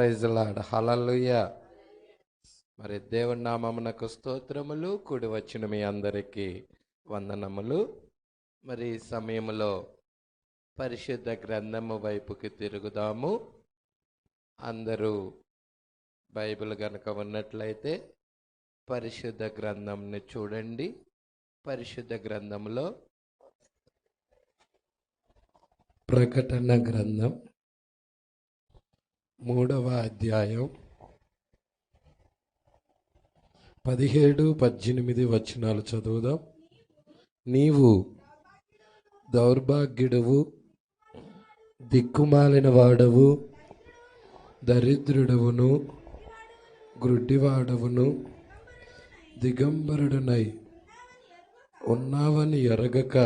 Praise lord. హల్లెలూయా. మరి దేవుని నామమునకు స్తోత్రములు. కూడి వచ్చిన మీ అందరికీ వందనములు. మరి ఈ సమయంలో పరిశుద్ధ గ్రంథము వైపుకి తిరుగుదాము. అందరూ బైబిల్ గనుక ఉన్నట్లయితే పరిశుద్ధ గ్రంథంని చూడండి. పరిశుద్ధ గ్రంథంలో ప్రకటన గ్రంథం 3వ అధ్యాయం 17-18 వచనాలు చదువుదాం. నీవు దౌర్భాగ్యుడవు, దిక్కుమాలిన వాడవు, దరిద్రుడవును, గ్రుడ్డివాడవును, దిగంబరుడనై ఉన్నావని ఎరగక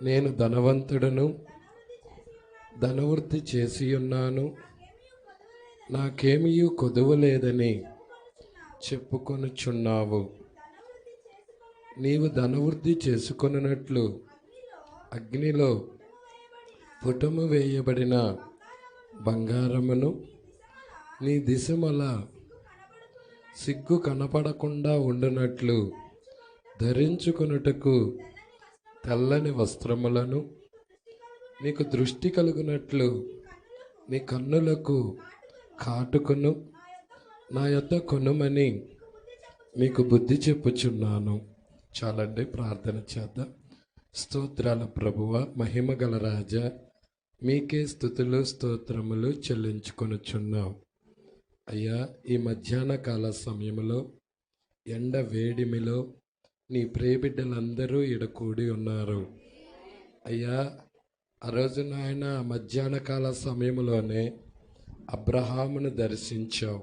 నేను ధనవంతుడను, ధనవృద్ధి చేసి ఉన్నాను, నాకేమీ కొదువలేదని చెప్పుకొనుచున్నావు. నీవు ధనవృద్ధి చేసుకొనున్నట్లు అగ్నిలో పుటము వేయబడిన బంగారమును నీ దిశమల సిగ్గు కనపడకుండా ఉండునట్లు ధరించుకొనుటకు తెల్లని వస్త్రములను, నీకు దృష్టి కలుగునట్లు నీ కన్నులకు కాటుకును నా యొద్ద కొనుమని మీకు బుద్ధి చెప్పుచున్నాను. చాలండి, ప్రార్థన చేద్దాం. స్తోత్రాల ప్రభువ, మహిమ గల రాజా, మీకే స్తుతులు స్తోత్రములు చెల్లించుకొనుచున్నాం. అయ్యా, ఈ మధ్యాహ్న కాల సమయంలో ఎండ వేడిమిలో నీ ప్రియబిడ్డలందరూ ఈడ కూడి ఉన్నారు. అయ్యా, ఆ రోజు నాయన మధ్యాహ్న కాల సమయంలోనే అబ్రహామును దర్శించావు.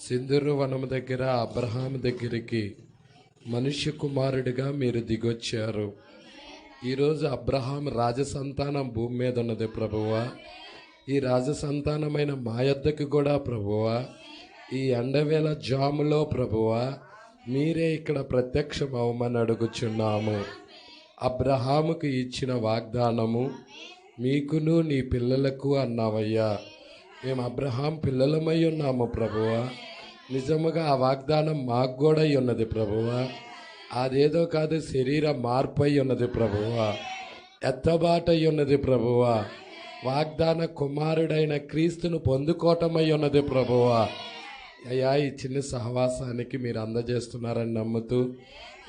సింధూర వనము దగ్గర అబ్రహాము దగ్గరికి మనుష్య కుమారుడిగా మీరు దిగొచ్చారు. ఈరోజు అబ్రహాం రాజసంతానం భూమి మీద ఉన్నది ప్రభువా. ఈ రాజసంతానమైన మా యొద్దకు కూడా ప్రభువా, ఈ ఎండవేళ జాములో ప్రభువా మీరే ఇక్కడ ప్రత్యక్షం అవ్వమని అడుగుచున్నాము. అబ్రహాముకు ఇచ్చిన వాగ్దానము మీకును నీ పిల్లలకు అన్నావయ్యా. మేము అబ్రహాం పిల్లలమై ఉన్నాము ప్రభువా. నిజముగా ఆ వాగ్దానం మాకు కూడా ఉన్నది ప్రభువా. అదేదో కాదు, శరీర మార్పు అయి ఉన్నది ప్రభువా, ఎత్తబాటు అయి ఉన్నది ప్రభువా. వాగ్దాన కుమారుడైన క్రీస్తును పొందుకోవటమై ఉన్నది ప్రభువా. అయ్యా, ఈ చిన్న సహవాసానికి మీరు అందజేస్తున్నారని నమ్ముతూ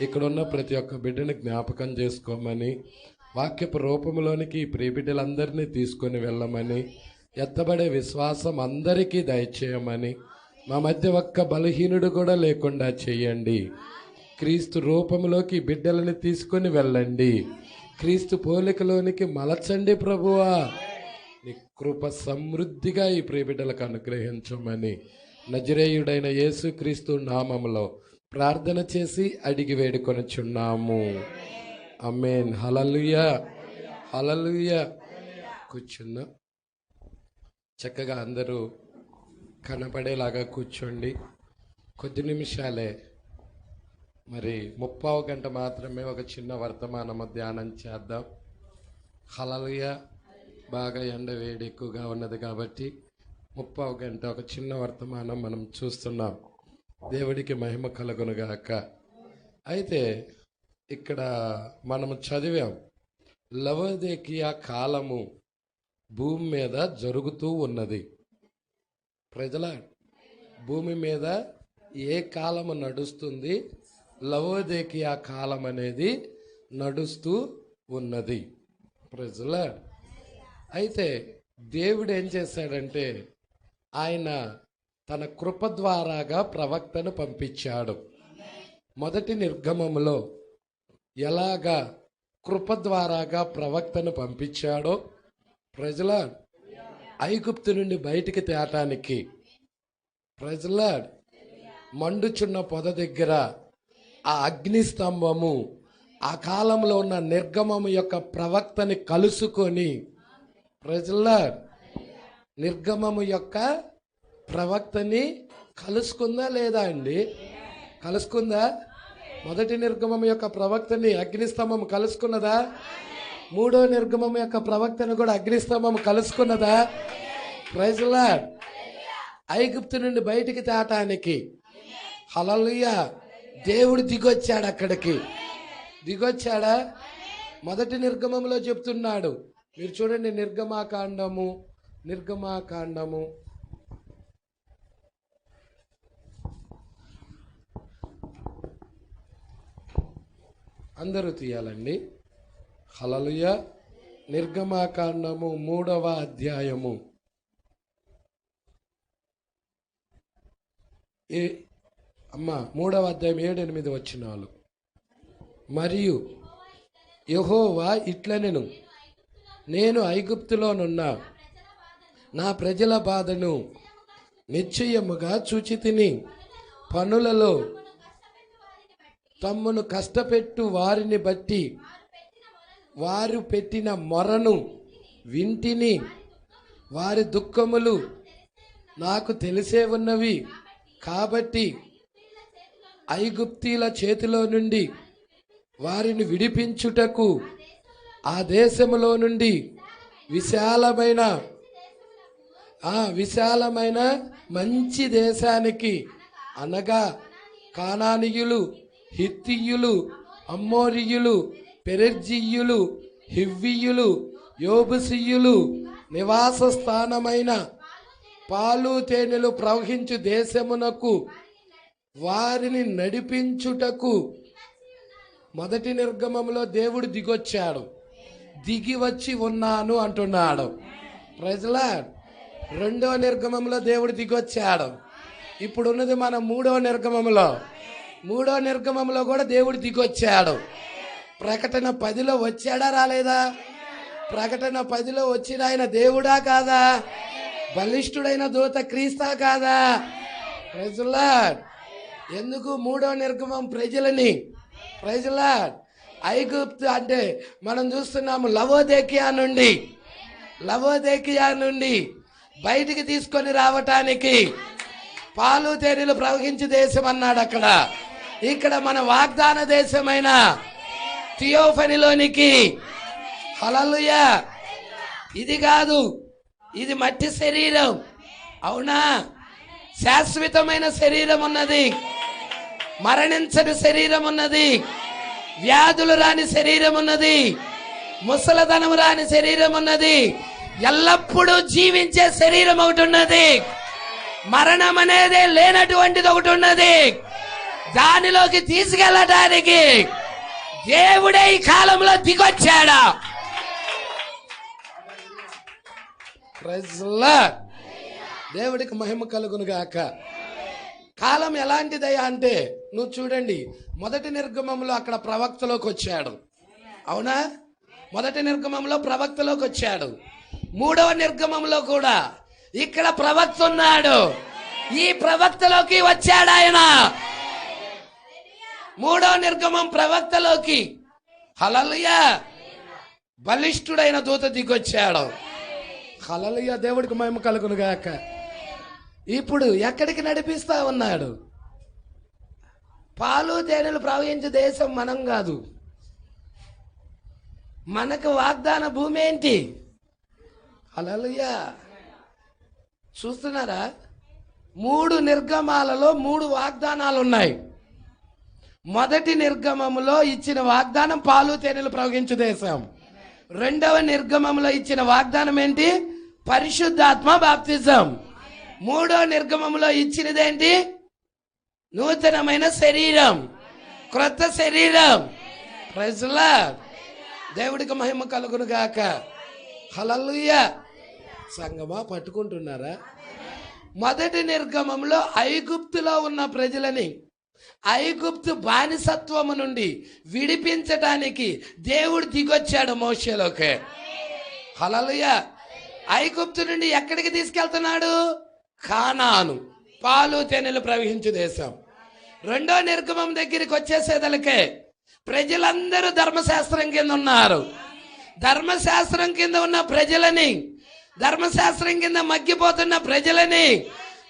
ఇక్కడున్న ప్రతి ఒక్క బిడ్డని జ్ఞాపకం చేసుకోమని, వాక్యపు రూపంలోనికి ఈ ప్రియబిడ్డలందరినీ తీసుకొని వెళ్ళమని, ఎత్తబడే విశ్వాసం అందరికీ దయచేయమని, మా మధ్య ఒక్క బలహీనుడు కూడా లేకుండా చేయండి. క్రీస్తు రూపంలోకి బిడ్డలని తీసుకొని వెళ్ళండి. క్రీస్తు పోలికలోనికి మలచండి ప్రభువా. నీ కృప సమృద్ధిగా ఈ ప్రియబిడ్డలకు అనుగ్రహించమని నజరేయుడైన యేసు క్రీస్తు నామములో ప్రార్థన చేసి అడిగి వేడుకొనుచున్నాము. ఆమేన్. హల్లెలూయా, హల్లెలూయా. కూర్చున్నా. చక్కగా అందరూ కనపడేలాగా కూర్చోండి. కొద్ది నిమిషాలే, మరి 30 గంట మాత్రమే ఒక చిన్న వర్తమానము ధ్యానం చేద్దాం. హల్లెలూయా. బాగా ఎండ వేడి ఎక్కువగా ఉన్నది కాబట్టి 30 గంట ఒక చిన్న వర్తమానం మనం చూస్తున్నాం. దేవుడికి మహిమ కలుగునుగాక. అయితే ఇక్కడ మనము చదివాం, లవోదికీయ కాలము భూమి మీద జరుగుతూ ఉన్నది. ప్రజల భూమి మీద ఏ కాలము నడుస్తుంది? లవోదికీయ కాలం అనేది నడుస్తూ ఉన్నది. ప్రజల అయితే దేవుడు ఏం చేశాడంటే ఆయన తన కృప ద్వారాగా ప్రవక్తను పంపించాడు. మొదటి నిర్గమములో ఎలాగా కృప ద్వారాగా ప్రవక్తను పంపించాడో, ప్రజల ఐగుప్తు నుండి బయటికి తేటానికి ప్రజల మండుచున్న పొద దగ్గర ఆ అగ్ని స్తంభము ఆ కాలంలో ఉన్న నిర్గమము యొక్క ప్రవక్తని కలుసుకొని, ప్రజల నిర్గమము యొక్క ప్రవక్తని కలుసుకుందా లేదా అండి? కలుసుకుందా? మొదటి నిర్గమం యొక్క ప్రవక్తని అగ్నిస్తంభం కలుసుకున్నదా? మూడో నిర్గమం యొక్క ప్రవక్తను కూడా అగ్నిస్తంభం కలుసుకున్నదా? Praise the Lord. ఐగుప్తు నుండి బయటికి తేటానికి. హల్లెలూయా. దేవుడు దిగొచ్చాడు, అక్కడికి దిగొచ్చాడా? మొదటి నిర్గమంలో చెప్తున్నాడు. మీరు చూడండి, నిర్గమాకాండము అందరూ తీయాలండి. హల్లెలూయా. నిర్గమాకాండము 3వ అధ్యాయము 3వ అధ్యాయం 7-8 వచనాలు. మరియు యెహోవా ఇట్లనెను, నేను ఐగుప్తులోనున్న నా ప్రజల బాధను నిశ్చయముగా చూచితిని. పనులలో తమ్మును కష్టపెట్టు వారిని బట్టి వారు పెట్టిన మొరను వింటిని. వారి దుఃఖములు నాకు తెలిసే ఉన్నవి. కాబట్టి ఐగుప్తీల చేతిలో నుండి వారిని విడిపించుటకు ఆ దేశములో నుండి విశాలమైన మంచి దేశానికి, అనగా కానానీయులు, హిత్తీయులు, అమ్మోరీయులు, పెరెర్జీయులు, హివ్వీయులు, యోబుసీయులు నివాస స్థానమైన పాలు తేనెలు ప్రవహించు దేశమునకు వారిని నడిపించుటకు. మొదటి నిర్గమంలో దేవుడు దిగొచ్చాడు, దిగి వచ్చి ఉన్నాను అంటున్నాడు. Praise Lord. రెండవ నిర్గమంలో దేవుడు దిగొచ్చాడు. ఇప్పుడు ఉన్నది మన మూడవ నిర్గమంలో. మూడవ నిర్గమంలో కూడా దేవుడు దిగొచ్చాడు. ప్రకటన 10లో వచ్చాడా రాలేదా? ప్రకటన 10లో వచ్చిన ఆయన దేవుడా కాదా? బలిష్ఠుడైన దూత క్రీస్తా కాదా? Praise Lord. ఎందుకు మూడవ నిర్గమం ప్రజలని? Praise Lord. ఐగుప్తు అంటే మనం చూస్తున్నాము, లవోదేకియా నుండి బయటికి తీసుకొని రావటానికి పాలు తేనెలు ప్రవహించే దేశం అన్నాడు అక్కడ. ఇక్కడ మన వాగ్దాన దేశమైన థియోఫనీలోనికి. హల్లెలూయా. ఇది కాదు, ఇది మట్టి శరీరం. అవునా? శాశ్వతమైన శరీరం ఉన్నది, మరణించని శరీరం ఉన్నది, వ్యాధులు రాని శరీరం ఉన్నది, ముసలధనం రాని శరీరం ఉన్నది, ఎల్లప్పుడూ జీవించే శరీరం ఒకటి ఉన్నది, మరణం అనేది లేనటువంటిది ఒకటి ఉన్నది. దానిలోకి తీసుకెళ్ళటానికి దేవుడే ఈ కాలంలో దిగొచ్చాడా? Praise Lord. దేవుడికి మహిమ కలుగును గాక. కాలం ఎలాంటిదయ్యా అంటే, నువ్వు చూడండి, మొదటి నిర్గమంలో అక్కడ ప్రవక్తలోకి వచ్చాడు. అవునా? మొదటి నిర్గమంలో ప్రవక్తలోకి వచ్చాడు. మూడవ నిర్గమంలో కూడా ఇక్కడ ప్రవక్త ఉన్నాడు. ఈ ప్రవక్తలోకి వచ్చాడు ఆయన. మూడవ నిర్గమం ప్రవక్తలోకి. హల్లెలూయా. బలిష్ఠుడైన దూత దిగొచ్చాడు. హల్లెలూయా. దేవుడికి మహిమ కలుగును గాక. ఇప్పుడు ఎక్కడికి నడిపిస్తా ఉన్నాడు? పాలు తేనెలు ప్రవహించే దేశం మనం కాదు. మనకు వాగ్దాన భూమి ఏంటి? హల్లెలూయా. చూస్తున్నారా? 3 నిర్గమాలలో 3 వాగ్దానాలు ఉన్నాయి. మొదటి నిర్గమములో ఇచ్చిన వాగ్దానం పాలు తేనెలు ప్రవహించు దేశం. రెండవ నిర్గమంలో ఇచ్చిన వాగ్దానం ఏంటి? పరిశుద్ధాత్మ బాప్తిజం. మూడో నిర్గమంలో ఇచ్చినదేంటి? నూతనమైన శరీరం, క్రొత్త శరీరం. Praise Lord. దేవుడికి మహిమ కలుగును గాక. హల్లెలూయా. సంగమా పట్టుకుంటున్నారా? మొదటి నిర్గమంలో ఐగుప్తులో ఉన్న ప్రజలని ఐగుప్తు బానిసత్వము నుండి విడిపించడానికి దేవుడు దిగొచ్చాడు మోషేలోకి. హల్లెలూయా. ఐగుప్తు నుండి ఎక్కడికి తీసుకెళ్తున్నాడు? కానాను, పాలు తేనెలు ప్రవహించు దేశం. రెండో నిర్గమం దగ్గరికి వచ్చేసేదలకే ప్రజలందరూ ధర్మశాస్త్రం కింద ఉన్నారు. ధర్మశాస్త్రం కింద ఉన్న ప్రజలని, ధర్మశాస్త్రం కింద మగ్గిపోతున్న ప్రజలని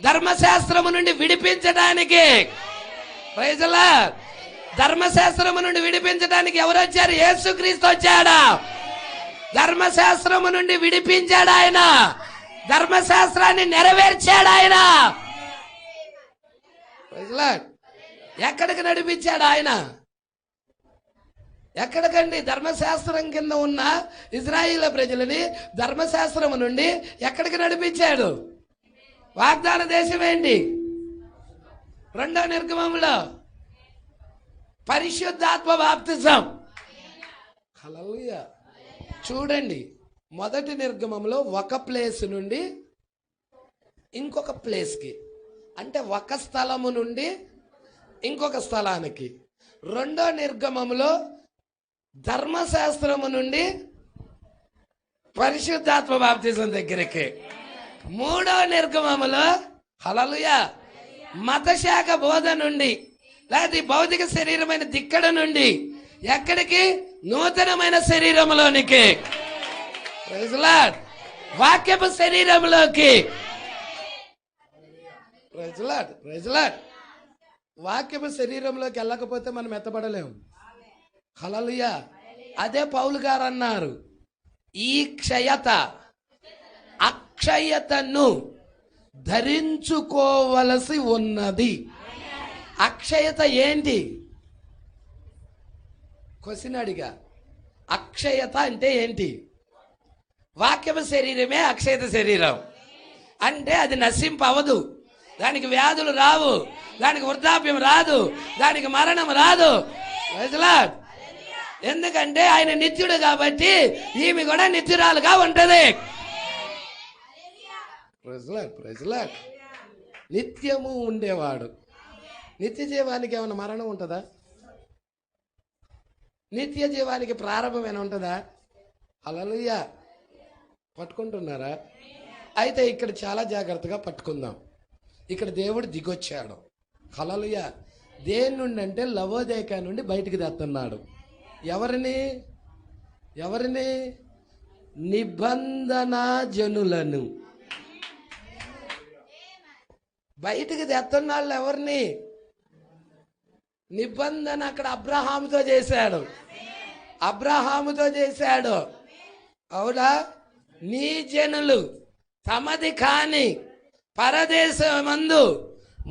ధర్మశాస్త్రము నుండి విడిపించడానికి, ప్రైజ్ ది లార్డ్, ధర్మశాస్త్రము నుండి విడిపించడానికి ఎవరు వచ్చారు? యేసుక్రీస్తు వచ్చాడా? ధర్మశాస్త్రము నుండి విడిపించాడు ఆయన. ధర్మశాస్త్రాన్ని నెరవేర్చాడు ఆయన. ఎక్కడికి నడిపించాడు ఆయన? ఎక్కడికండి? ధర్మశాస్త్రం కింద ఉన్న ఇజ్రాయిల్ ప్రజలని ధర్మశాస్త్రం నుండి ఎక్కడికి నడిపించాడు? వాగ్దాన దేశం ఏంటి? 2వ నిర్గమంలో పరిశుద్ధాత్మ బాప్తిజం. హల్లెలూయా. చూడండి, మొదటి నిర్గమంలో ఒక ప్లేస్ నుండి ఇంకొక ప్లేస్కి, అంటే ఒక స్థలము నుండి ఇంకొక స్థలానికి. 2వ నిర్గమంలో ధర్మశాస్త్రము నుండి పరిశుద్ధాత్మ బాప్తిజం దగ్గరికి. 3వ నిర్గమములో హల్లెలూయా మతశాఖ బోధ నుండి, లేదా భౌతిక శరీరమైన దిక్కడ నుండి ఎక్కడికి? నూతనమైన శరీరంలోనికి. Praise Lord. వాక్యపు శరీరంలోకి. Praise Lord, praise Lord. వాక్యపు శరీరంలోకి వెళ్ళకపోతే మనం ఎత్తబడలేము. హల్లెలూయా. అదే పౌలు గారు అన్నారు, ఈ క్షయత అక్షయతను ధరించుకోవలసి ఉన్నది. అక్షయత ఏంటి? క్వశ్చన్ అడిగా. అక్షయత అంటే ఏంటి? వాక్యపు శరీరమే అక్షయత శరీరం. అంటే అది నశింపవదు, దానికి వ్యాధులు రావు, దానికి వృద్ధాప్యం రాదు, దానికి మరణం రాదు. ఎందుకంటే ఆయన నిత్యుడు కాబట్టి ఈమె కూడా నిత్యురాలుగా ఉంటది. నిత్యము ఉండేవాడు. నిత్య జీవానికి ఏమైనా మరణం ఉంటుందా? నిత్య జీవానికి ప్రారంభం ఏమైనా ఉంటుందా? హల్లెలూయా. పట్టుకుంటున్నారా? అయితే ఇక్కడ చాలా జాగ్రత్తగా పట్టుకుందాం. ఇక్కడ దేవుడు దిగొచ్చాడు. హల్లెలూయా. దేని నుండి అంటే లవోదేక నుండి బయటికి తెస్తున్నాడు. ఎవరిని? ఎవరిని? నిబంధన జనులను బయటికి తెస్తున్నాళ్ళు. ఎవరిని? నిబంధన అక్కడ అబ్రహాముతో చేశాడు. అబ్రహాముతో చేశాడు. అవునా? నీ జనులు తమది కాని పరదేశమందు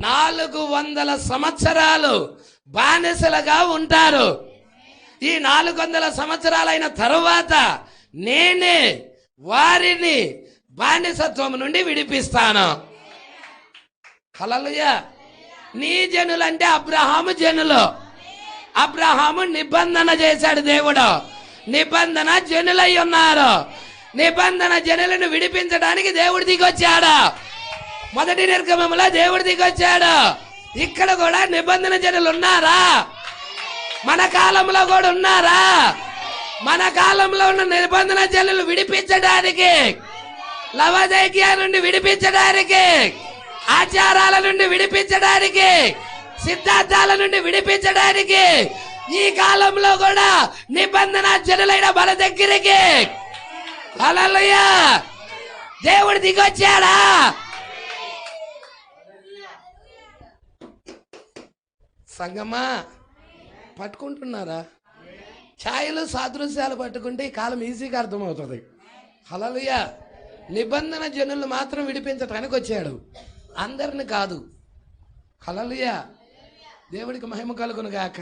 400 సంవత్సరాలు బానిసలుగా ఉంటారు. ఈ 400 సంవత్సరాలైన తరువాత నేనే వారిని బానిసత్వం నుండి విడిపిస్తాను. హల్లెలూయా. నీ జనులు అంటే అబ్రహాము జనులు. అబ్రహాము నిబంధన చేశాడు దేవుడు. నిబంధన జనులై ఉన్నారు. నిబంధన జనులను విడిపించడానికి దేవుడు దిగొచ్చాడు. మొదటి నిర్గమంలో దేవుడు దిగొచ్చాడు. ఇక్కడ కూడా నిబంధన జనులు ఉన్నారా? మన కాలంలో కూడా ఉన్నారా? మన కాలంలో ఉన్న నిబంధన జనులు విడిపించడానికి, లవోదికయ నుండి విడిపించడానికి, ఆచారాల నుండి విడిపించడానికి, సిద్ధాంతాల నుండి విడిపించడానికి ఈ కాలంలో కూడా నిబంధన జనులైన మన దగ్గరికి హల్లెలూయా దేవుడు దిగొచ్చాడా? సంగమా పట్టుకుంటున్నారా? ఛాయలు సాదృశ్యాలు పట్టుకుంటే ఈ కాలం ఈజీగా అర్థమవుతుంది. హల్లెలూయా. నిబంధన జనులు మాత్రం విడిపించటానికి వచ్చాడు, అందరిని కాదు. హల్లెలూయా. దేవుడికి మహిమ కలుగును గాక.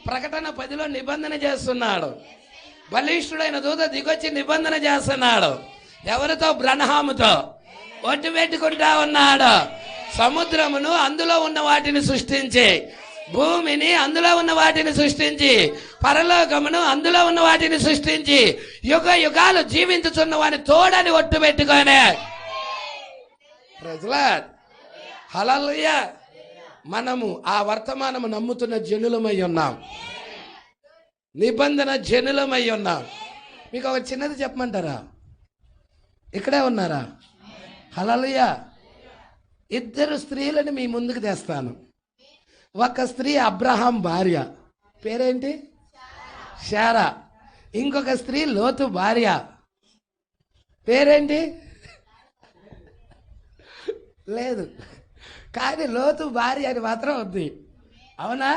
ప్రకటన 10లో నిబంధన చేస్తున్నాడు. బలిష్ఠుడైన దూత దిగొచ్చి నిబంధన చేస్తున్నాడు. ఎవరితో? బ్రహ్మాముతో ఒట్టు పెట్టుకుంటా ఉన్నాడు. సముద్రమును అందులో ఉన్న వాటిని సృష్టించి, భూమిని అందులో ఉన్న వాటిని సృష్టించి, పరలోకమును అందులో ఉన్న వాటిని సృష్టించి, యుగ యుగాలు జీవించుచున్న వాని తోడని ఒట్టు పెట్టుకోనే. హల్లెలూయా. మనము ఆ వర్తమానము నమ్ముతున్న జనులమై ఉన్నాం. నిబంధన జనులమై ఉన్నాం. మీకు ఒక చిన్నది చెప్పమంటారా? ఇక్కడే ఉన్నారా? హల్లెలూయా. 2 స్త్రీలను మీ ముందుకు తెస్తాను. ఒక స్త్రీ అబ్రహాం భార్య, పేరేంటి? శారా. ఇంకొక స్త్రీ లోతు భార్య, పేరేంటి? లేదు, కానీ లోతు భార్య అని మాత్రం ఉంది. అవునా?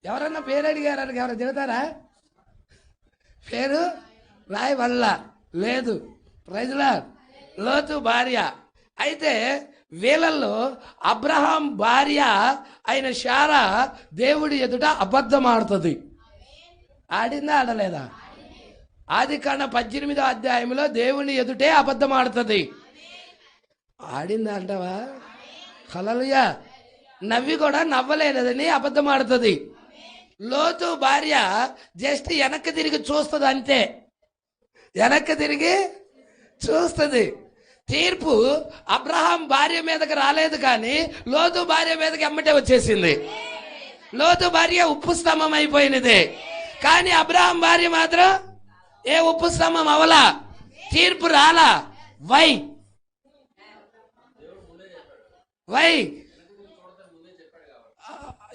ఎవరన్నా పేరు అడిగారని ఎవరైనా చెబుతారా? పేరు రాయవల్ల లేదు. Praise Lord. లోతు భార్య. అయితే వీళ్ళల్లో అబ్రహాం భార్య అయిన శారా దేవుడి ఎదుట అబద్ధం ఆడుతుంది. ఆడిందా ఆడలేదా? ఆదికాండం 18వ అధ్యాయంలో దేవుని ఎదుటే అబద్ధం ఆడుతుంది. ఆడిందా అంటావా? హల్లెలూయా. నవ్వి కూడా నవ్వలేదని అబద్ధం ఆడుతుంది. లోతు భార్య జస్ట్ వెనక్కి తిరిగి చూస్తుంది, అంతే. వెనక్కి తిరిగి చూస్తుంది. తీర్పు అబ్రహాం భార్య మీదకి రాలేదు, కానీ లోతు భార్య మీదకి ఎమ్మటే వచ్చేసింది. లోతు భార్య ఉప్పు స్తంభం అయిపోయినది, కానీ అబ్రహాం భార్య మాత్రం ఏ ఉప్పు స్తంభం అవలా, తీర్పు రాలా. వై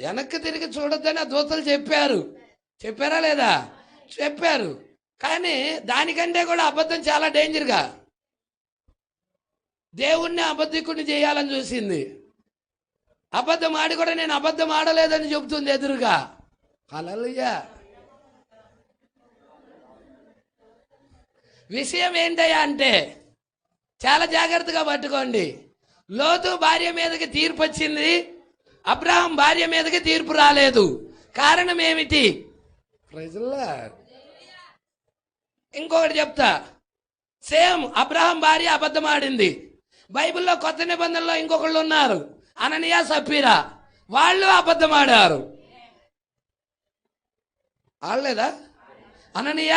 వెనక్కి తిరిగి చూడొద్దని ఆ దూతలు చెప్పారా లేదా? చెప్పారు. కానీ దానికంటే కూడా అబద్ధం చాలా డేంజర్గా దేవుణ్ణి అబద్ధికుడిని చేయాలని చూసింది. అబద్ధం ఆడి కూడా నేను అబద్ధం ఆడలేదని చెబుతుంది ఎదురుగా. హల్లెలూయా. విషయం ఏంటయ్యా అంటే చాలా జాగ్రత్తగా పట్టుకోండి. లోతు భార్య మీదకి తీర్పు వచ్చింది, అబ్రహాం భార్య మీదకి తీర్పు రాలేదు. కారణం ఏమిటి? Praise Lord. ఇంకొకటి చెప్తా. సేమ్ అబ్రహాం భార్య అబద్ధం ఆడింది. బైబిల్లో కొత్త నిబంధనలో ఇంకొకళ్ళు ఉన్నారు, అననీయ సప్పీరా. వాళ్ళు అబద్ధం ఆడారు. ఆడలేదా? అననీయ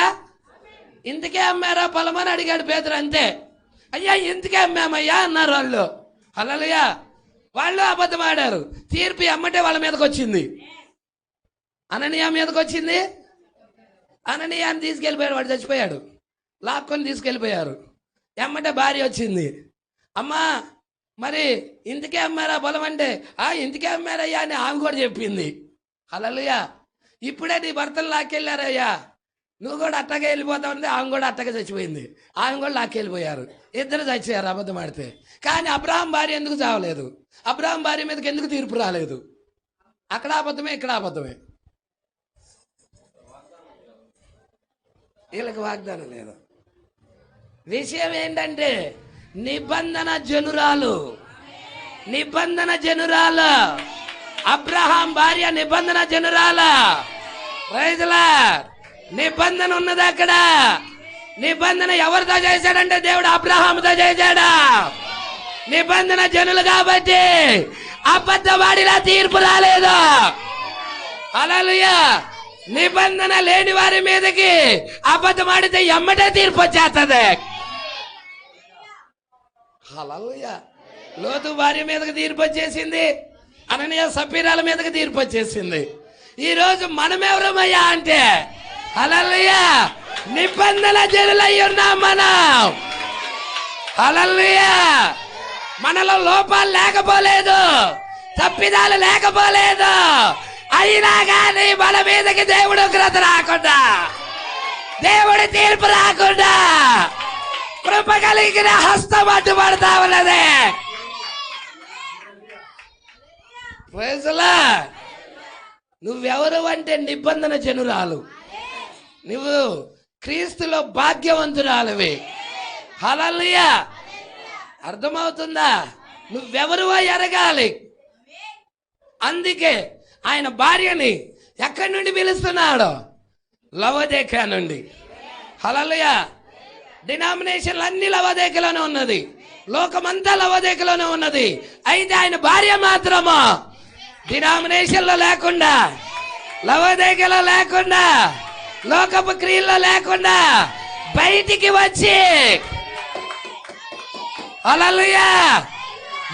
ఇంతకే అమ్మారా పొలమని అడిగాడు పేతురు, అంతే. అయ్యా ఇంతకే అమ్మామయ్యా అన్నారు వాళ్ళు. హల్లెలూయా. వాళ్ళు అబద్ధం ఆడారు. తీర్పు ఎమ్మటే వాళ్ళ మీదకి వచ్చింది, అననీయ మీదకి వచ్చింది. అననీయాన్ని తీసుకెళ్ళిపోయాడు, వాడు చచ్చిపోయాడు. లాక్కొని తీసుకెళ్ళిపోయారు. ఎమ్మటే భార్య వచ్చింది. అమ్మా మరి ఇంతకే అమ్మారా పొలం అంటే, ఇంతకే అమ్మారయ్యా అని ఆమె కూడా చెప్పింది. హల్లెలూయా. ఇప్పుడే నీ భర్తలు లాక్కెళ్ళారయ్యా, నువ్వు కూడా అట్టగా వెళ్ళిపోతావు అంటే ఆమె కూడా అట్టగా చచ్చిపోయింది. ఆమె కూడా లాక్కెళ్ళిపోయారు. ఇద్దరు చచ్చారు అబద్ధం ఆడితే. కానీ అబ్రహాం భార్య ఎందుకు చావలేదు? అబ్రహాం భార్య మీదకి ఎందుకు తీర్పు రాలేదు? అక్కడ అబద్ధమే, ఇక్కడ అబద్ధమే. వీళ్ళకి వాగ్దానం లేదు. విషయం ఏంటంటే నిబంధన జనురాలు. అబ్రహాం భార్య నిబంధన జనురాల. Praise lord. నిబంధన ఉన్నది అక్కడ. నిబంధన ఎవరితో చేశాడంటే దేవుడు అబ్రహాముతో చేశాడా. నిబంధన జనులు కాబట్టి అబద్ధవాడిలా తీర్పు రాలేదు. హల్లెలూయా. నిబంధన లేని వారి మీదకి అబద్ధమాడితే ఎమ్మటే తీర్పు వచ్చేస్తుంది. హల్లెలూయా. లోతు భార్య మీదకి తీర్పు వచ్చేసింది, అననీయ సప్పీరాల మీదకి తీర్పు వచ్చేసింది. ఈ రోజు మనం ఎవరమయ్యా అంటే హల్లెలూయా నిబంధన జనులై ఉన్నాం మనం. హల్లెలూయా. మనలో లోపాలు లేకపోలేదు, తప్పిదాలు లేకపోలేదు. అయినా కానీ మన మీదకి దేవుడు ఉగ్రత రాకుండా, దేవుడి తీర్పు రాకుండా కృప కలిగిన హస్తం అడ్డుపడతా ఉన్నది. Praise Lord. నువ్వెవరు అంటే నిబంధన జనురాలు. నువ్వు క్రీస్తులో భాగ్యవంతురాలివి. హల్లెలూయా. అర్థమవుతుందా? నువ్వెవరువో ఎరగాలి. అందుకే ఆయన భార్యని ఎక్కడి నుండి పిలుస్తున్నాడు? లవోదికయ నుండి. హల్లెలూయా. డినామినేషన్లు అన్ని లవోదికయలోనే ఉన్నది, లోకమంతా లవోదికయలోనే ఉన్నది. అయితే ఆయన భార్య మాత్రము డినామినేషన్లో లేకుండా, లవోదికయలో లేకుండా, లోకపు క్రియల్లో లేకుండా బయటికి వచ్చి హల్లెలూయా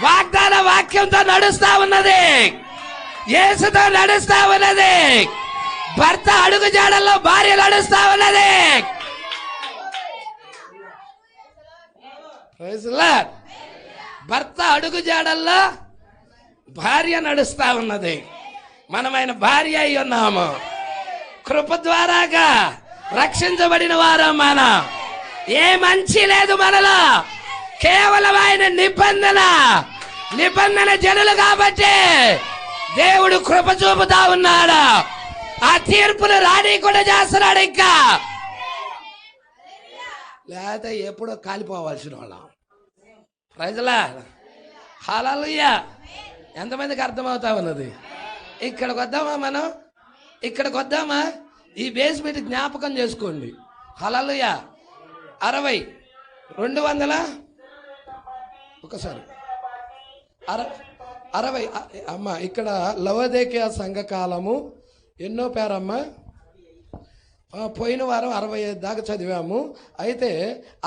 వాగ్దాన వాక్యంతో నడుస్తా ఉన్నది, యేసుతో నడుస్తా ఉన్నది. భర్త అడుగు జాడల్లో భార్య నడుస్తా ఉన్నది. భర్త అడుగు జాడల్లో భార్య నడుస్తా ఉన్నది. మనమైన భార్య అయి ఉన్నాము. కృప ద్వారాగా రక్షించబడిన వారం మనం. ఏ మంచి లేదు మనలో, కేవలం ఆయన నిబంధన జనులు కాబట్టి దేవుడు కృప చూపుతా ఉన్నాడు. ఆ తీర్పును రాని కూడా చేస్తున్నాడు. ఇంకా లేకపోతే ఎప్పుడో కాలిపోవాల్సిన వాళ్ళం. ప్రజలా హల్లెలూయా. ఎంతమందికి అర్థమవుతా ఉన్నది? ఇక్కడికి వద్దామా మనం? ఇక్కడికి వద్దామా? ఈ బేస్ పెట్టి జ్ఞాపకం చేసుకోండి. హల్లెలూయా. 60 200 ఒకసారి 60 అమ్మ. ఇక్కడ లవోదికయ సంఘకాలము ఎన్నో పేరమ్మా? పోయిన వారం 65 దాకా చదివాము. అయితే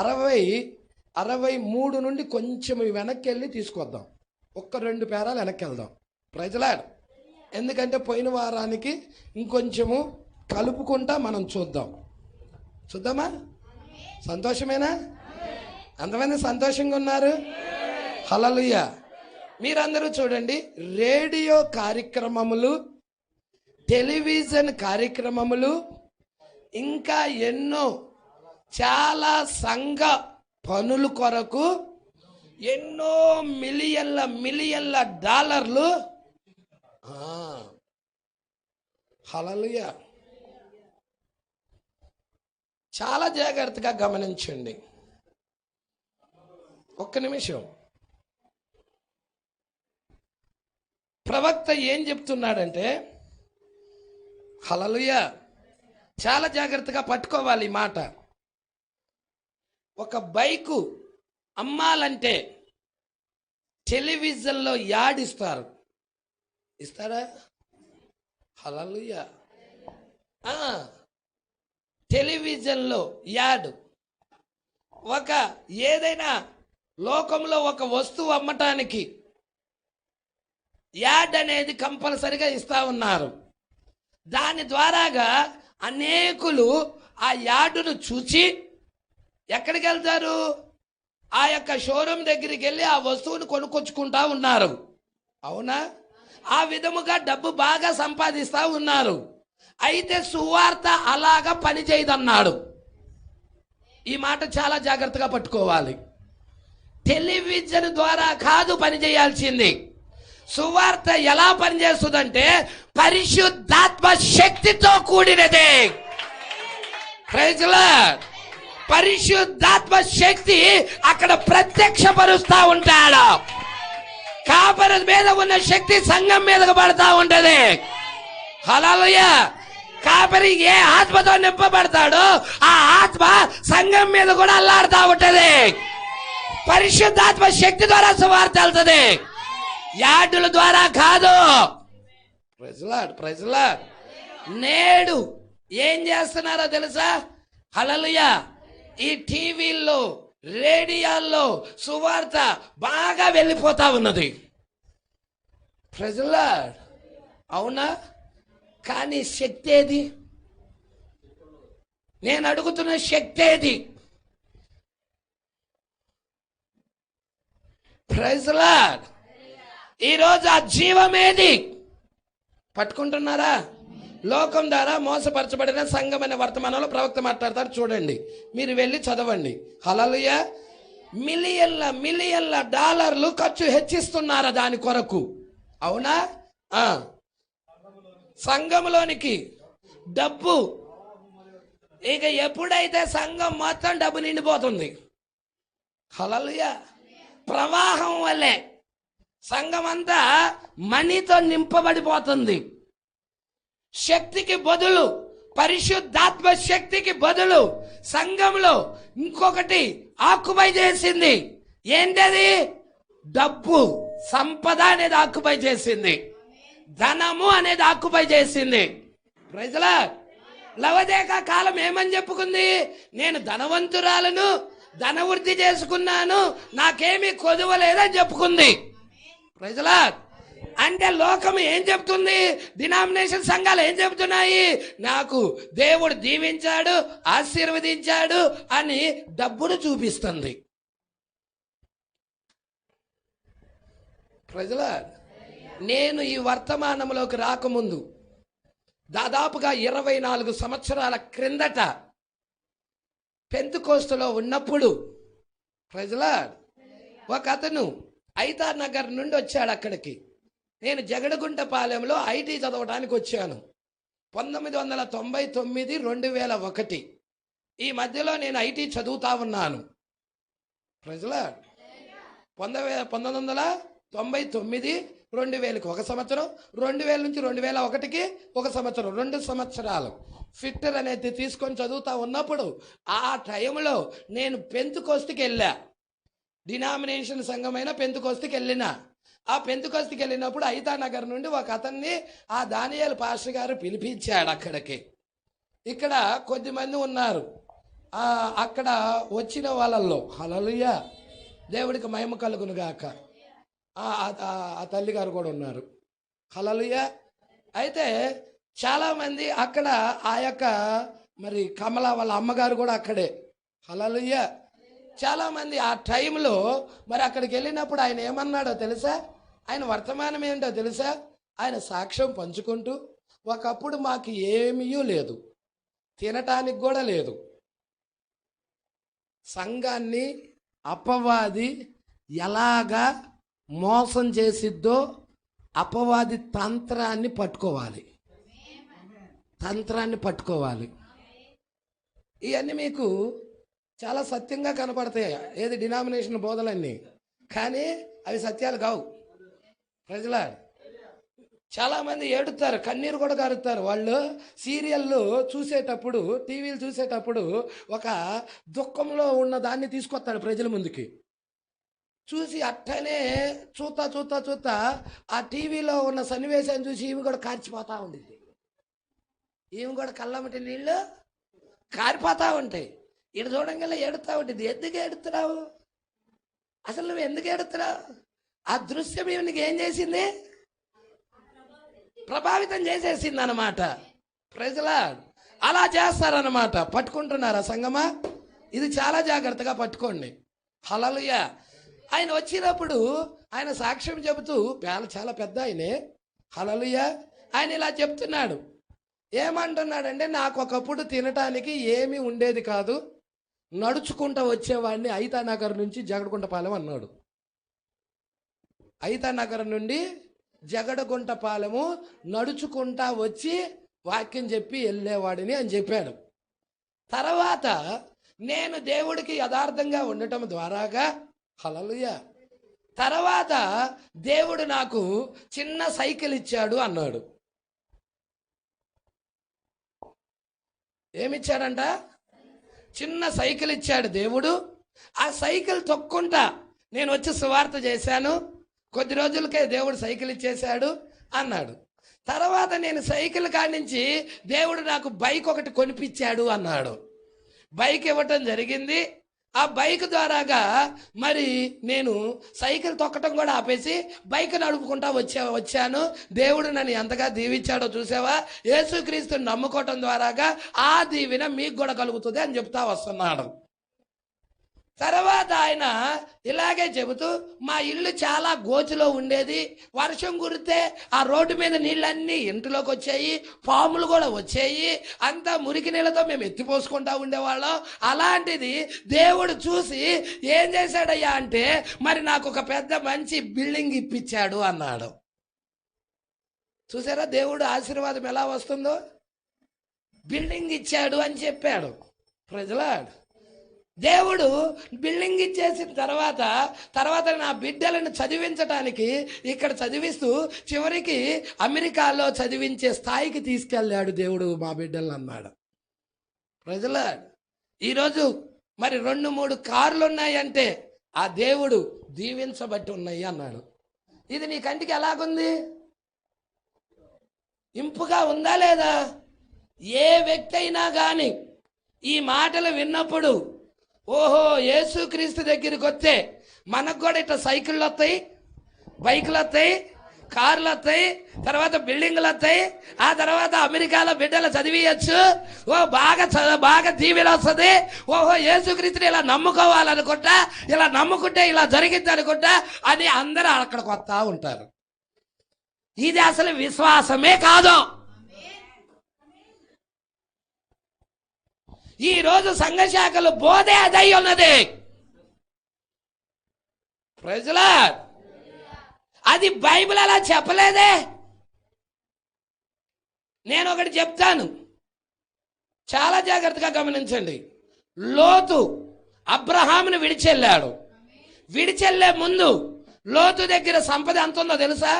63 నుండి కొంచెం వెనక్కి వెళ్ళి తీసుకొద్దాం. 1-2 పేరాలు వెనక్కి వెళ్దాం. Praise Lord. ఎందుకంటే పోయిన వారానికి ఇంకొంచెము కలుపుకుంటా మనం చూద్దామా? సంతోషమేనా? అంతమంది సంతోషంగా ఉన్నారు? హల్లెలూయా. మీరందరూ చూడండి, రేడియో కార్యక్రమములు, టెలివిజన్ కార్యక్రమములు, ఇంకా ఎన్నో చాలా సంఘ పనుల కొరకు ఎన్నో మిలియన్ల డాలర్లు. హల్లెలూయా. చాలా జాగ్రత్తగా గమనించండి. ఒక్క నిమిషం. ప్రవక్త ఏం చెప్తున్నాడంటే, హల్లెలూయా, చాలా జాగ్రత్తగా పట్టుకోవాలి ఈ మాట. ఒక బైకు అమ్మాలంటే టెలివిజన్లో యాడ్ ఇస్తారా? హల్లెలూయా. టెలివిజన్లో యాడ్. ఏదైనా లోకంలో ఒక వస్తువు అమ్మటానికి యాడ్ అనేది కంపల్సరిగా ఇస్తా ఉన్నారు. దాని ద్వారాగా అనేకులు ఆ యాడ్ను చూచి ఎక్కడికి వెళ్తారు? ఆ యొక్క షోరూమ్ దగ్గరికి వెళ్ళి ఆ వస్తువును కొనుక్కొచ్చుకుంటా ఉన్నారు. అవునా? ఆ విధముగా డబ్బు బాగా సంపాదిస్తూ ఉన్నారు. అయితే సువార్త అలాగా పనిచేయదన్నాడు. ఈ మాట చాలా జాగ్రత్తగా పట్టుకోవాలి. టెలివిజన్ ద్వారా కాదు పనిచేయాల్సింది. సువార్త ఎలా పనిచేస్తుందంటే పరిశుద్ధాత్మ శక్తితో కూడినదే. Praise Lord. పరిశుద్ధాత్మ శక్తి అక్కడ ప్రత్యక్షపరుస్తా ఉంటాడు. కాపరి మీద ఉన్న శక్తి సంఘం మీదకు పడతా ఉంటది. హల్లెలూయా. కాపరి ఏ ఆత్మతో నింపబడతాడో ఆ ఆత్మ సంఘం మీద కూడా అల్లాడుతూ ఉంటది. పరిశుద్ధాత్మ శక్తి ద్వారా సువార్త వెళ్తుంది, యాడుల ద్వారా కాదు. Praise Lord. నేడు ఏం చేస్తున్నారో తెలుసా? హల్లెలూయా. ఈ టీవీల్లో, రేడియోల్లో సువార్త బాగా వెళ్ళిపోతా ఉన్నది. Praise Lord. అవునా? కానీ శక్తి ఏది? నేను అడుగుతున్న శక్తి ఏది? Praise Lord. ఈరోజు ఆ జీవమేది? పట్టుకుంటున్నారా? లోకం ద్వారా మోసపరచబడిన సంఘం అనే వర్తమానంలో ప్రవక్త మాట్లాడతారు, చూడండి. మీరు వెళ్ళి చదవండి. హల్లెలూయా. మిలియన్ల డాలర్లు ఖర్చు హెచ్చిస్తున్నారా దాని కొరకు? అవునా? సంఘంలోనికి డబ్బు. ఇక ఎప్పుడైతే సంఘం మొత్తం డబ్బు నిండిపోతుంది, హల్లెలూయా, ప్రవాహం వల్లే సంఘం అంతా మనీతో నింపబడిపోతుంది. శక్తికి బదులు, పరిశుద్ధాత్మ శక్తికి బదులు సంఘంలో ఇంకొకటి ఆక్యుపై చేసింది. ఏంటది? డబ్బు, సంపద అనేది ఆక్యుపై చేసింది. ధనము అనేది ఆక్యుపై చేసింది. Praise lord. లవోదికయ కాలం ఏమని చెప్పుకుంది? నేను ధనవంతురాలను, ధనవృద్ధి చేసుకున్నాను, నాకేమీ కొదువలేదని చెప్పుకుంది. Praise lord. అంటే లోకం ఏం చెప్తుంది? డినామినేషన్ సంఘాలు ఏం చెప్తున్నాయి? నాకు దేవుడు దీవించాడు, ఆశీర్వదించాడు అని డబ్బును చూపిస్తుంది. Praise Lord. నేను ఈ వర్తమానంలోకి రాకముందు దాదాపుగా 24 సంవత్సరాల క్రిందట పెంతెకోస్తులో ఉన్నప్పుడు, ప్రైజ్ లార్డ్, ఒక అతను ఐతార్ నగర్ నుండి వచ్చాడు అక్కడికి. నేను జగడగుంటపాలెంలో ఐటీ చదవడానికి వచ్చాను. 1999, 2001 ఈ మధ్యలో నేను ఐటీ చదువుతా ఉన్నాను. Praise lord. 1999, 2000కి 1 సంవత్సరం, 2000 నుంచి 2001కి 1 సంవత్సరం, 2 సంవత్సరాలు ఫిట్టర్ అనేది తీసుకొని చదువుతా ఉన్నప్పుడు ఆ టైంలో నేను పెంతుకోస్తుకి వెళ్ళా. డినామినేషన్ సంఘమైన పెంతుకోస్తుకి వెళ్ళిన. ఆ పెంతుకోస్తుకి వెళ్ళినప్పుడు ఐతానగర్ నుండి ఒక అతన్ని ఆ దానియేలు పాస్టర్ గారు పిలిపించాడు అక్కడికి. ఇక్కడ కొద్దిమంది ఉన్నారు. అక్కడ వచ్చిన వాళ్ళల్లో హల్లెలూయా, దేవుడికి మహిమ కలుగును గాక, ఆ తల్లి గారు కూడా ఉన్నారు. హల్లెలూయా. అయితే చాలామంది అక్కడ ఆ యొక్క మరి కమల వాళ్ళ అమ్మగారు కూడా అక్కడే. హల్లెలూయా. చాలామంది ఆ టైంలో మరి అక్కడికి వెళ్ళినప్పుడు ఆయన ఏమన్నాడో తెలుసా? ఆయన వర్తమానం ఏంటో తెలుసా? ఆయన సాక్ష్యం పంచుకుంటూ, ఒకప్పుడు మాకు ఏమీ లేదు, తినటానికి కూడా లేదు, సంఘాన్ని అపవాది ఎలాగా మోసం చేసిద్దో అపవాది తంత్రాన్ని పట్టుకోవాలి. ఇవన్నీ మీకు చాలా సత్యంగా కనపడతాయి, ఏది డినామినేషన్ బోధలన్నీ, కానీ అవి సత్యాలు కావు. ప్రజల చాలామంది ఏడుతారు, కన్నీరు కూడా కారుతారు. వాళ్ళు సీరియళ్ళు చూసేటప్పుడు, టీవీలు చూసేటప్పుడు ఒక దుఃఖంలో ఉన్న దాన్ని తీసుకొస్తాడు ప్రజల ముందుకి. చూసి అట్టనే చూస్తా ఆ టీవీలో ఉన్న సన్నివేశాన్ని చూసి ఈమె కూడా కార్చిపోతూ ఉండిద్ది. ఈమె కూడా కళ్ళమ్మటి నీళ్ళు కారిపోతూ ఉంటాయి. ఇటు చూడంగా ఏడుతూ ఉంటుంది. ఎందుకు ఏడుతున్నావు? అసలు నువ్వు ఎందుకు ఏడుతున్నావు? ఆ దృశ్యం ఈమెకి ఏం చేసింది? ప్రభావితం చేసేసింది అన్నమాట. ప్రజలా అలా చేస్తారన్నమాట. పట్టుకుంటున్నారా సంగమా? ఇది చాలా జాగ్రత్తగా పట్టుకోండి. హల్లెలూయా. ఆయన వచ్చినప్పుడు ఆయన సాక్ష్యం చెబుతూ, చాలా పెద్ద ఆయనే. హల్లెలూయా. ఆయన ఇలా చెప్తున్నాడు. ఏమంటున్నాడంటే, నాకు ఒకప్పుడు తినటానికి ఏమీ ఉండేది కాదు, నడుచుకుంటూ వచ్చేవాడిని ఐతానగర్ నుంచి జగడగుంటపాలెం అన్నాడు. ఐతానగర్ నుండి జగడగుంటపాలెము నడుచుకుంటా వచ్చి వాక్యం చెప్పి వెళ్ళేవాడిని అని చెప్పాడు. తర్వాత నేను దేవుడికి యథార్థంగా ఉండటం ద్వారాగా, హల్లెలూయా, తర్వాత దేవుడు నాకు చిన్న సైకిల్ ఇచ్చాడు అన్నాడు. ఏమిచ్చాడంట? చిన్న సైకిల్ ఇచ్చాడు దేవుడు. ఆ సైకిల్ తొక్కుంటా నేను వచ్చి సువార్త చేశాను, కొద్ది రోజులకే దేవుడు సైకిల్ ఇచ్చేశాడు అన్నాడు. తర్వాత నేను సైకిల్ కాడి నుంచి దేవుడు నాకు బైక్ ఒకటి కొనిపించాడు అన్నాడు. బైక్ ఇవ్వటం జరిగింది. ఆ బైక్ ద్వారాగా మరి నేను సైకిల్ తొక్కటం కూడా ఆపేసి బైక్ నడుపుకుంటా వచ్చాను. దేవుడు నన్ను ఎంతగా దీవించాడో చూసావా? యేసుక్రీస్తుని నమ్ముకోవటం ద్వారాగా ఆ దీవెన మీకు కూడా కలుగుతుంది అని చెప్తా వస్తున్నాడు. తర్వాత ఆయన ఇలాగే చెబుతూ, మా ఇల్లు చాలా గోచులో ఉండేది, వర్షం కురితే ఆ రోడ్డు మీద నీళ్ళన్నీ ఇంటిలోకి వచ్చాయి, పాములు కూడా వచ్చాయి, అంతా మురికి నీళ్ళతో మేము ఎత్తిపోసుకుంటా ఉండేవాళ్ళం. అలాంటిది దేవుడు చూసి ఏం చేశాడయ్యా అంటే, మరి నాకు ఒక పెద్ద మంచి బిల్డింగ్ ఇప్పించాడు అన్నాడు. చూసారా దేవుడు ఆశీర్వాదం ఎలా వస్తుందో? బిల్డింగ్ ఇచ్చాడు అని చెప్పాడు. ప్రజలా దేవుడు బిల్డింగ్ ఇచ్చేసిన తర్వాత నా బిడ్డలను చదివించడానికి ఇక్కడ చదివిస్తూ చివరికి అమెరికాలో చదివించే స్థాయికి తీసుకెళ్ళాడు దేవుడు మా బిడ్డలను అన్నాడు. ప్రజలా ఈరోజు మరి 2-3 కార్లు ఉన్నాయంటే ఆ దేవుడు దీవించబట్టి ఉన్నాయి అన్నాడు. ఇది నీ కంటికి ఎలాగుంది? ఇంపుగా ఉందా లేదా? ఏ వ్యక్తి అయినా కానీ ఈ మాటలు విన్నప్పుడు, ఓహో యేసుక్రీస్తు దగ్గరికి వస్తే మనకు కూడా ఇట్లా సైకిళ్ళు వస్తాయి, బైకులు వస్తాయి, కార్లు వస్తాయి, తర్వాత బిల్డింగ్లు వస్తాయి, ఆ తర్వాత అమెరికాలో బిడ్డలు చదివియచ్చు, బాగా దీవెన వస్తుంది, ఓహో యేసుక్రీస్తుని ఇలా నమ్ముకోవాలనుకుంటా, ఇలా నమ్ముకుంటే ఇలా జరిగింది అనుకుంటా అని అందరూ అక్కడికి వస్తూ ఉంటారు. ఇది అసలు విశ్వాసమే కాదు. ఈ రోజు సంఘ శాఖలు బోధే అదై ఉన్నది. ప్రజలా అది బైబిల్ అలా చెప్పలేదే. నేను ఒకటి చెప్తాను, చాలా జాగ్రత్తగా గమనించండి. లోతు అబ్రహామును విడిచెళ్ళాడు. విడిచెళ్లే ముందు లోతు దగ్గర సంపద ఎంత ఉందో తెలుసా?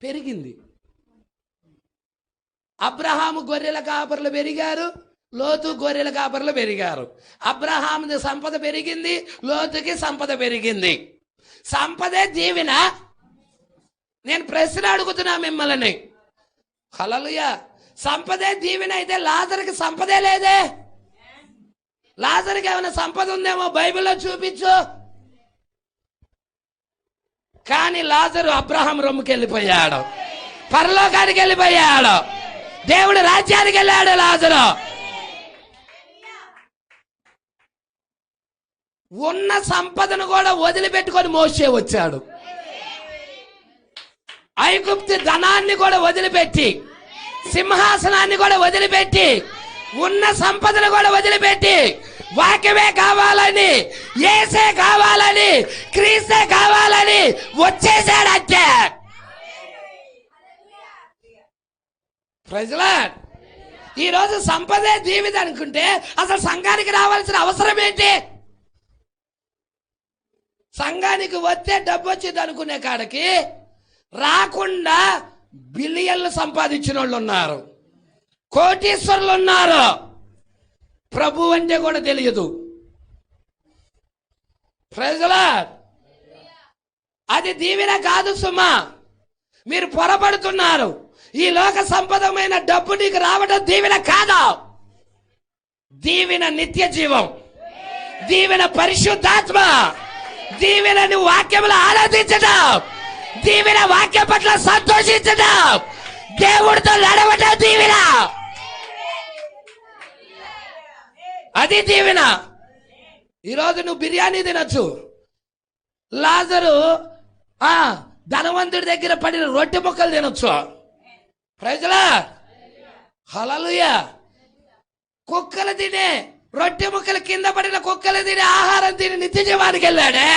పెరిగింది. అబ్రహాము గొర్రెల కాపర్లు పెరిగారు, లోతు గొర్రెల కాపర్లు పెరిగారు. అబ్రహాముది సంపద పెరిగింది, లోతుకి సంపద పెరిగింది. సంపదే దీవెన. నేను ప్రశ్న అడుగుతున్నా మిమ్మల్ని. హల్లెలూయా. సంపదే దీవెన అయితే లాజరుకి సంపదే లేదే. లాజరుకి ఏమైనా సంపద ఉందేమో బైబిల్లో చూపించు. కానీ లాజరు అబ్రహాం రొమ్ముకి వెళ్ళిపోయాడు, పరలోకానికి వెళ్ళిపోయాడు, దేవుడు రాజ్యానికి వెళ్ళాడు. లాజరు ఉన్న సంపదను కూడా వదిలిపెట్టుకొని మోసే వచ్చాడు. ఐగుప్తు ధనాన్ని కూడా వదిలిపెట్టి, సింహాసనాన్ని కూడా వదిలిపెట్టి, ఉన్న సంపదను కూడా వదిలిపెట్టి, వాక్యమే కావాలని, యేసే కావాలని, క్రీస్తే కావాలని వచ్చేసాడంటే. Praise Lord. ఈరోజు సంపదే జీవితం అనుకుంటే అసలు సంఘానికి రావాల్సిన అవసరం ఏంటి? సంఘానికి వస్తే డబ్బు వచ్చింది అనుకునే కాడికి రాకుండా బిలియన్లు సంపాదించిన వాళ్ళు ఉన్నారు, కోటీశ్వరులు ఉన్నారు. ప్రభు అంటే కూడా తెలియదు. Praise Lord. అది దీవెన కాదు సుమా. మీరు పొరపడుతున్నారు. ఈ లోక సంపదమైన డబ్బు నీకు రావడం దీవెన కాదు. దీవెన నిత్య జీవం, దీవెన పరిశుద్ధాత్మ, దీవెన నువ్వు వాక్యములు ఆరాధించడం, దీవెన వాక్యం పట్ల సంతోషించడం, దేవుడితో నడవటం దీవెన. అది దీవెన. ఈరోజు నువ్వు బిర్యానీ తినొచ్చు. లాజరు ధనవంతుడి దగ్గర పడిన రొట్టె ముక్కలు తినొచ్చు. Praise lord. హల్లెలూయా. కుక్కలు తినే రొట్టె ముక్కలు, కింద పడిన కుక్కలు తినే ఆహారం తిని నిత్య జీవానికి వెళ్ళాడే.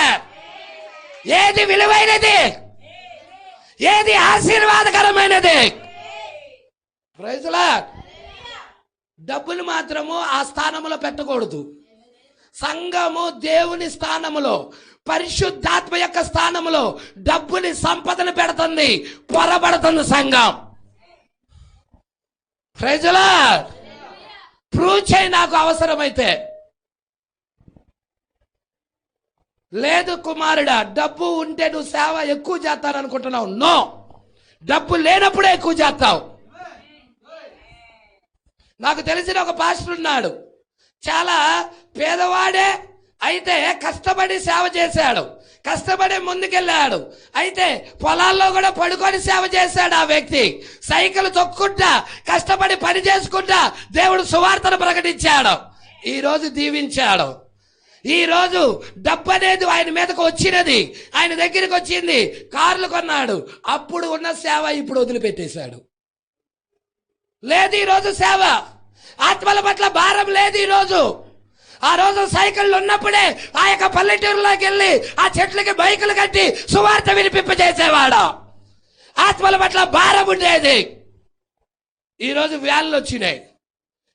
ఏది విలువైనది? ఏది ఆశీర్వాదకరమైనది? Praise lord. డబ్బులు మాత్రము ఆ స్థానంలో పెట్టకూడదు. సంఘము దేవుని స్థానములో, పరిశుద్ధాత్మ యొక్క స్థానములో డబ్బుని, సంపదను పెడుతుంది, పొరబడుతుంది సంఘం. Praise lord. ప్రూవ్ చేయి నాకు అవసరమైతే. లేదు కుమారుడా, డబ్బు ఉంటే నువ్వు సేవ ఎక్కువ చేస్తాననుకుంటున్నావు. నో, డబ్బు లేనప్పుడే ఎక్కువ చేస్తావు. నాకు తెలిసిన ఒక పాస్టర్ ఉన్నాడు, చాలా పేదవాడే, అయితే కష్టపడి సేవ చేశాడు, కష్టపడి ముందుకెళ్ళాడు. అయితే పొలాల్లో కూడా పడుకొని సేవ చేశాడు ఆ వ్యక్తి. సైకిల్ తొక్కుంటా, కష్టపడి పని చేసుకుంటా దేవుడు సువార్తను ప్రకటించాడు. ఈరోజు దీవించాడు. ఈరోజు డబ్బు అనేది ఆయన మీదకు వచ్చినది, ఆయన దగ్గరికి వచ్చింది, కార్లు కొన్నాడు. అప్పుడు ఉన్న సేవ ఇప్పుడు వదిలిపెట్టేశాడు. లేదు ఈరోజు సేవ, ఆత్మల పట్ల భారం లేదు ఈరోజు. ఆ రోజు సైకిళ్ళు ఉన్నప్పుడే ఆ యొక్క పల్లెటూరులోకి వెళ్ళి ఆ చెట్లకి బైకులు కట్టి సువార్త వినిపింపజేసేవాడు. ఆత్మల పట్ల భారం ఉండేది. ఈరోజు వ్యాన్లు వచ్చినాయి,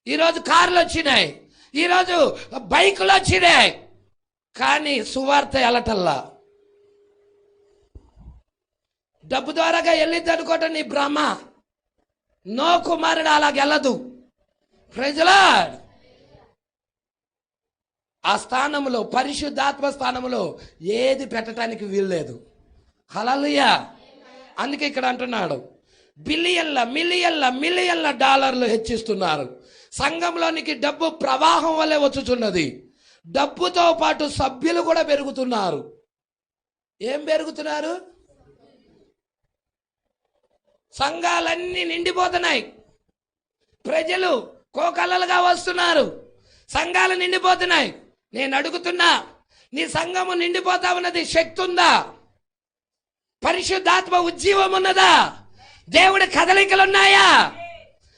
ఈరోజు కార్లు వచ్చినాయి, ఈరోజు బైకులు వచ్చినాయి, కానీ సువార్త వెళ్ళటల్లా. డబ్బు ద్వారాగా వెళ్ళిద్ది అనుకోవటం నీ భ్రమ. నో కుమారుడు, అలాగెళ్ళదు. Praise lord. ఆ స్థానంలో, పరిశుద్ధాత్మ స్థానంలో ఏది పెట్టడానికి వీల్లేదు. హల్లెలూయా. అందుకే ఇక్కడ అంటున్నాడు, బిలియన్ల మిలియన్ల మిలియన్ల డాలర్లు హెచ్చిస్తున్నారు. సంఘంలోనికి డబ్బు ప్రవాహం వల్లే వచ్చుచున్నది. డబ్బుతో పాటు సభ్యులు కూడా పెరుగుతున్నారు. ఏం పెరుగుతున్నారు? సంఘాలన్నీ నిండిపోతున్నాయి, ప్రజలు కోకల్లలుగా వస్తున్నారు, సంఘాలు నిండిపోతున్నాయి. నేను అడుగుతున్నా, నీ సంఘము నిండిపోతా ఉన్నది శక్తి ఉందా? పరిశుద్ధాత్మ ఉజ్జీవం ఉన్నదా? దేవుడి కదలికలు ఉన్నాయా?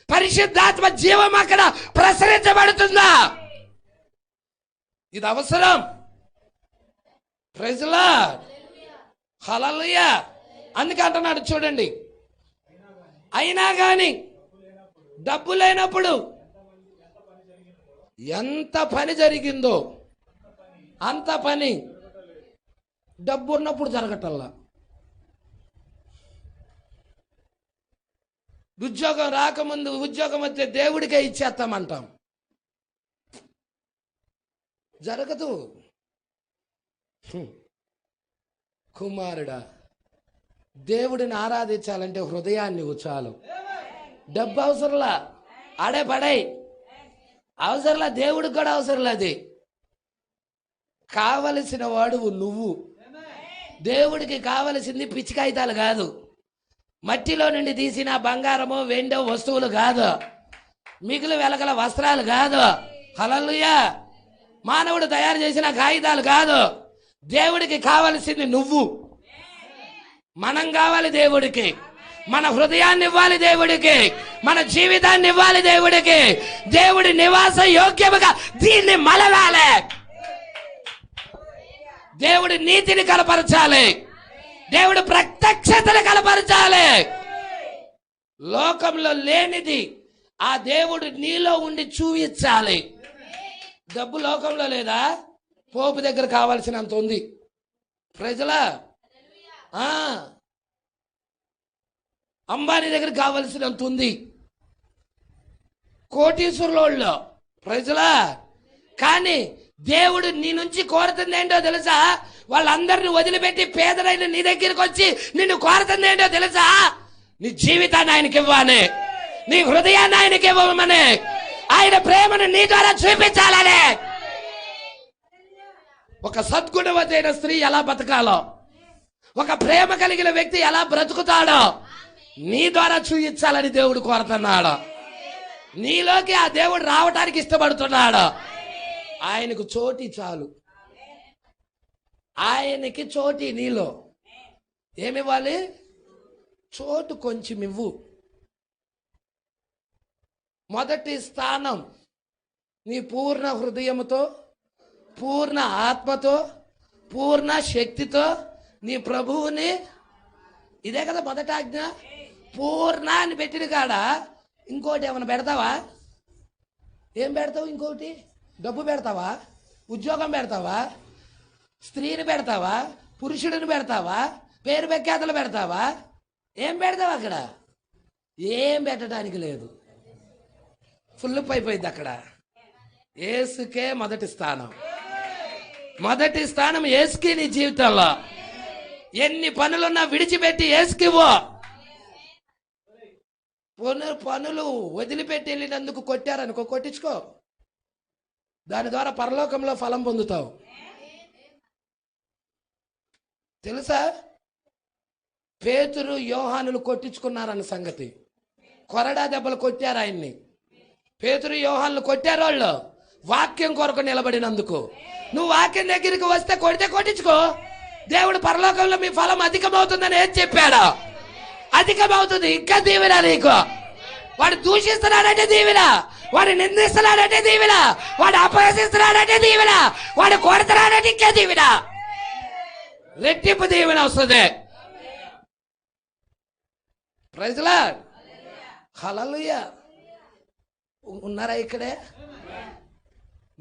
పరిశుద్ధాత్మ జీవం అక్కడ ప్రసరించబడుతుందా? ఇది అవసరం. Praise lord. హల్లెలూయా. అందుకే అంటున్నాడు చూడండి, అయినా కానీ డబ్బు లేనప్పుడు ఎంత పని జరిగిందో అంత పని డబ్బు ఉన్నప్పుడు జరగటల్లా. ఉద్యోగం రాకముందు ఉద్యోగం వస్తే దేవుడికే ఇచ్చేస్తామంటాం, జరగదు. కుమారుడా, దేవుడిని ఆరాధించాలంటే హృదయాన్ని చాలు. డబ్బు అవసరంలా, ఆడే పడై అవసరంలా, దేవుడికి కూడా అవసరంలా. అది కావలసిన వాడువు నువ్వు. దేవుడికి కావలసింది పిచ్చి కాగితాలు కాదు, మట్టిలో నుండి తీసిన బంగారమో వెండో వస్తువులు కాదు, మిగులు వెలగల వస్త్రాలు కాదు, హల్లెలూయా, మానవుడు తయారు చేసిన కాగితాలు కాదు. దేవుడికి కావలసింది నువ్వు. మనం కావాలి దేవుడికి, మన హృదయాన్ని ఇవ్వాలి దేవుడికి, మన జీవితాన్ని ఇవ్వాలి దేవుడికి. దేవుడి నివాస యోగ్యముగా దీన్ని మలవాలి. దేవుడి నీతిని కనపరచాలి, దేవుడి ప్రత్యక్షతను కనపరచాలి. లోకంలో లేనిది ఆ దేవుడు నీలో ఉండి చూపించాలి. డబ్బు లోకంలో లేదా? పోపు దగ్గర కావాల్సినంత ఉంది. ప్రజలా అంబానీ దగ్గర కావలసినంత ఉంది, కోటీశ్వరులో ప్రజలా. కానీ దేవుడు నీ నుంచి కోరుతుంది ఏంటో తెలుసా? వాళ్ళందరిని వదిలిపెట్టి పేదలైన నీ దగ్గరికి వచ్చి నిన్ను కోరుతుంది ఏంటో తెలుసా? నీ జీవితాన్ని ఆయనకి ఇవ్వాలి, నీ హృదయాన్ని ఆయనకి ఇవ్వమని, ఆయన ప్రేమను నీ ద్వారా చూపించాలనే. ఒక సద్గుణవతైన స్త్రీ ఎలా బతకాలో, ఒక ప్రేమ కలిగిన వ్యక్తి ఎలా బ్రతుకుతాడో నీ ద్వారా చూపించాలని దేవుడు కోరుతున్నాడు. నీలోకి ఆ దేవుడు రావటానికి ఇష్టపడుతున్నాడు. ఆయనకు చోటి చాలు, ఆయనకి చోటి నీలో ఏమివ్వాలి? చోటు కొంచెం ఇవ్వు. మొదటి స్థానం నీ పూర్ణ హృదయంతో, పూర్ణ ఆత్మతో, పూర్ణ శక్తితో నీ ప్రభువుని, ఇదే కదా మొదటి ఆజ్ఞ. పూర్ణ అని పెట్టిన కాడ ఇంకోటి ఏమైనా పెడతావా? ఏం పెడతావు? ఇంకోటి డబ్బు పెడతావా? ఉద్యోగం పెడతావా? స్త్రీని పెడతావా? పురుషుడిని పెడతావా? పేరు ప్రఖ్యాతలు పెడతావా? ఏం పెడతావు అక్కడ? ఏం పెట్టడానికి లేదు, ఫుల్ అయిపోయింది అక్కడ. యేసుకే మొదటి స్థానం, మొదటి స్థానం యేసుకి. నీ జీవితంలో ఎన్ని పనులున్నా విడిచిపెట్టి యేసుకివ్వు. పనులు వదిలిపెట్టి వెళ్ళినందుకు కొట్టారనుకో, కొట్టించుకో, దాని ద్వారా పరలోకంలో ఫలం పొందుతావు. తెలుసా? పేతురు యోహానులు కొట్టించుకున్నారన్న సంగతి. కొరడా దెబ్బలు కొట్టారు ఆయన్ని. పేతురు యోహానులు కొట్టారు వాళ్ళు వాక్యం కొరకు నిలబడినందుకు. నువ్వు వాక్యం దగ్గరికి వస్తే కొడితే కొట్టించుకో, దేవుడు పరలోకంలో మీ ఫలం అధికమవుతుందని ఏం చెప్పాడు? అధికమవుతుంది. ఇంకా దీవెన నీకు. వాడు దూషిస్తున్నాడంటే దీవెన, వాడు నిందిస్తున్నాడంటే దీవెన, వాడు అపహసిస్తున్నాడంటే దీవెన, వాడు కొడుతున్నాడంటే ఇంకా దీవెన, రెట్టింపు దీవెన వస్తుంది. ప్రైజ్ ది లార్డ్, హల్లెలూయా. ఉన్నారా ఇక్కడే?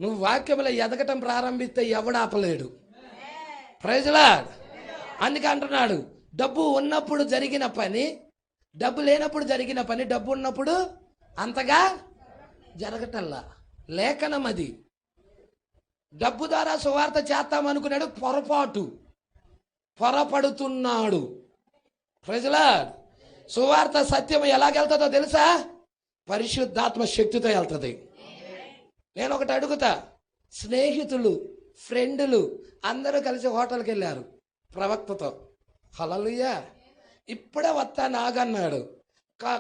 నువ్వు వాక్యంలో ఎదగటం ప్రారంభిస్తే ఎవడు ఆపలేడు. Praise the lord. అందుకే అంటున్నాడు, డబ్బు ఉన్నప్పుడు జరిగిన పని, డబ్బు లేనప్పుడు జరిగిన పని డబ్బు ఉన్నప్పుడు అంతగా జరగటల్లా. లేఖనం అది. డబ్బు ద్వారా సువార్త చేస్తామనుకున్నాడు, పొరపడుతున్నాడు. Praise the Lord. సువార్త సత్యం ఎలాగెళ్తుందో తెలుసా? పరిశుద్ధాత్మ శక్తితో వెళ్తుంది. నేను ఒకటి అడుగుతా, స్నేహితులు, ఫ్రెండ్లు అందరూ కలిసి హోటల్కి వెళ్ళారు ప్రవక్తతో. హల్లెలూయా. ఇప్పుడే వస్తా నాగన్నాడు.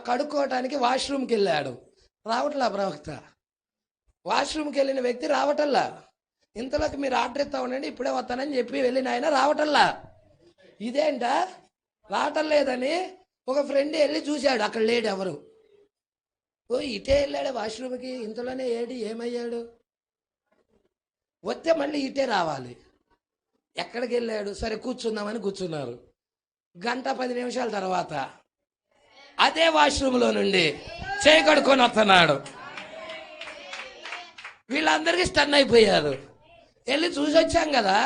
కడుక్కోవటానికి వాష్రూమ్కి వెళ్ళాడు, రావట్లా ప్రవక్త. వాష్రూమ్కి వెళ్ళిన వ్యక్తి రావటల్లా. ఇంతలోకి మీరు ఆర్డర్ ఇస్తా ఉండండి, ఇప్పుడే వస్తానని చెప్పి వెళ్ళిన ఆయన రావటల్లా. ఇదేంటా రావటం లేదని ఒక ఫ్రెండ్ వెళ్ళి చూశాడు, అక్కడ లేడు ఎవరు. ఓ ఇటే వెళ్ళాడు వాష్రూమ్కి, ఇంతలోనే ఏమయ్యాడు? వస్తే మళ్ళీ ఇటే రావాలి. ఎక్కడికి వెళ్ళాడు? సరే కూర్చుందామని కూర్చున్నారు. గంట 10 నిమిషాల తర్వాత అదే వాష్రూమ్లో నుండి చేయి కడుక్కొని వస్తున్నాడు. వీళ్ళందరికీ స్టన్ అయిపోయారు. వెళ్ళి చూసి వచ్చాం కదా,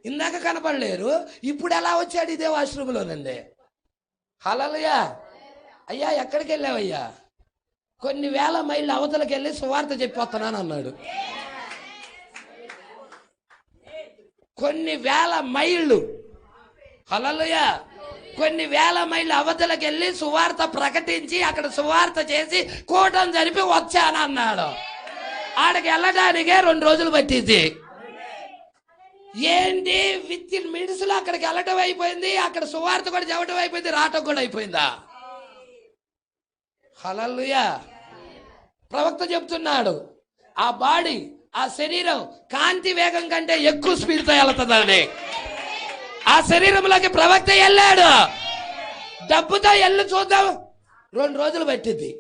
ఇందాక కనపడలేరు, ఇప్పుడు ఎలా వచ్చాడు ఇదే వాష్రూమ్లోనండి. హల్లెలూయా. అయ్యా ఎక్కడికి వెళ్ళావయ్యా? కొన్ని వేల మైళ్ళు అవతలకి వెళ్ళి సువార్త చెప్పొస్తున్నాను అన్నాడు. కొన్ని వేల మైళ్ళు, హల్లెలూయా, కొన్ని వేల మైళ్ళు అవతలకి వెళ్ళి సువార్త ప్రకటించి అక్కడ సువార్త చేసి కూటం జరిపి వచ్చానన్నాడు. ఆడికి వెళ్ళడానికే 2 రోజులు పట్టింది. ఏంటి విత్ ఇన్ మినిట్స్లో అక్కడికి వెళ్ళటం అయిపోయింది, అక్కడ సువార్త కూడా చెప్పడం అయిపోయింది, రావటం కూడా అయిపోయిందా? హల్లెలూయా. ప్రవక్త చెప్తున్నాడు, ఆ బాడీ, ఆ శరీరం కాంతి వేగం కంటే ఎక్కువ స్పీడ్తో వెళ్తుందని. ఆ శరీరంలోకి ప్రవక్త వెళ్ళాడు. డబ్బుతో ఎల్లు చూద్దాం, 2 రోజులు పట్టింది.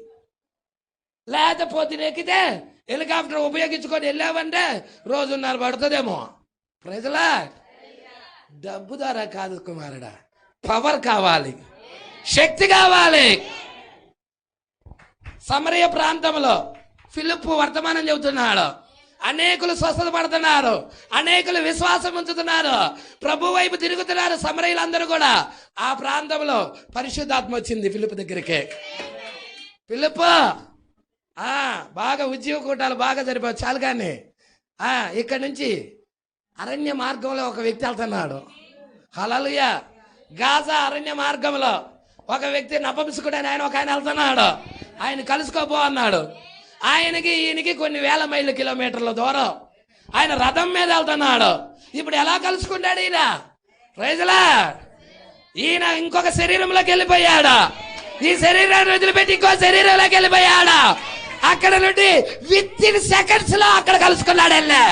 లేకపోతే ఎక్కితే హెలికాప్టర్ ఉపయోగించుకొని వెళ్ళామంటే 1.5 రోజున్నర పడుతుందేమో. ప్రజలా, డబ్బు ద్వారా కాదు కుమారుడా, పవర్ కావాలి, శక్తి కావాలి. సమరయ ప్రాంతంలో ఫిలిప్పు వర్తమానం చెబుతున్నాడు. అనేకులు స్వస్థత పడుతున్నారు, అనేకులు విశ్వాసం ఉంచుతున్నారు, ప్రభు వైపు తిరుగుతున్నారు సమరయులందరూ కూడా. ఆ ప్రాంతంలో పరిశుద్ధాత్మ వచ్చింది ఫిలిప్పు దగ్గరికి. ఫిలిప్పు, బాగా ఉద్యోగ కూటాలు బాగా సరిపోయి చాలు, కానీ ఇక్కడి నుంచి అరణ్య మార్గంలో ఒక వ్యక్తి వెళ్తున్నాడు. హల్లెలూయా. గాజా అరణ్య మార్గంలో ఒక వ్యక్తి నపుంసకుడని ఒక ఆయన వెళ్తున్నాడు. ఆయన కలుసుకోపో అన్నాడు. ఆయనకి ఈయనకి కొన్ని వేల మైళ్ళ కిలోమీటర్ల దూరం. ఆయన రథం మీద వెళ్తున్నాడు. ఇప్పుడు ఎలా కలుసుకుంటాడు ఈయన? ప్రైజ్లా, ఈయన ఇంకొక శరీరంలోకి వెళ్ళిపోయాడు. ఈ శరీరాన్ని వదిలిపెట్టి ఇంకో శరీరంలోకి వెళ్ళిపోయాడు. అక్కడ నుండి విత్ ఇన్ సెకండ్స్ లో అక్కడ కలుసుకున్నాడు.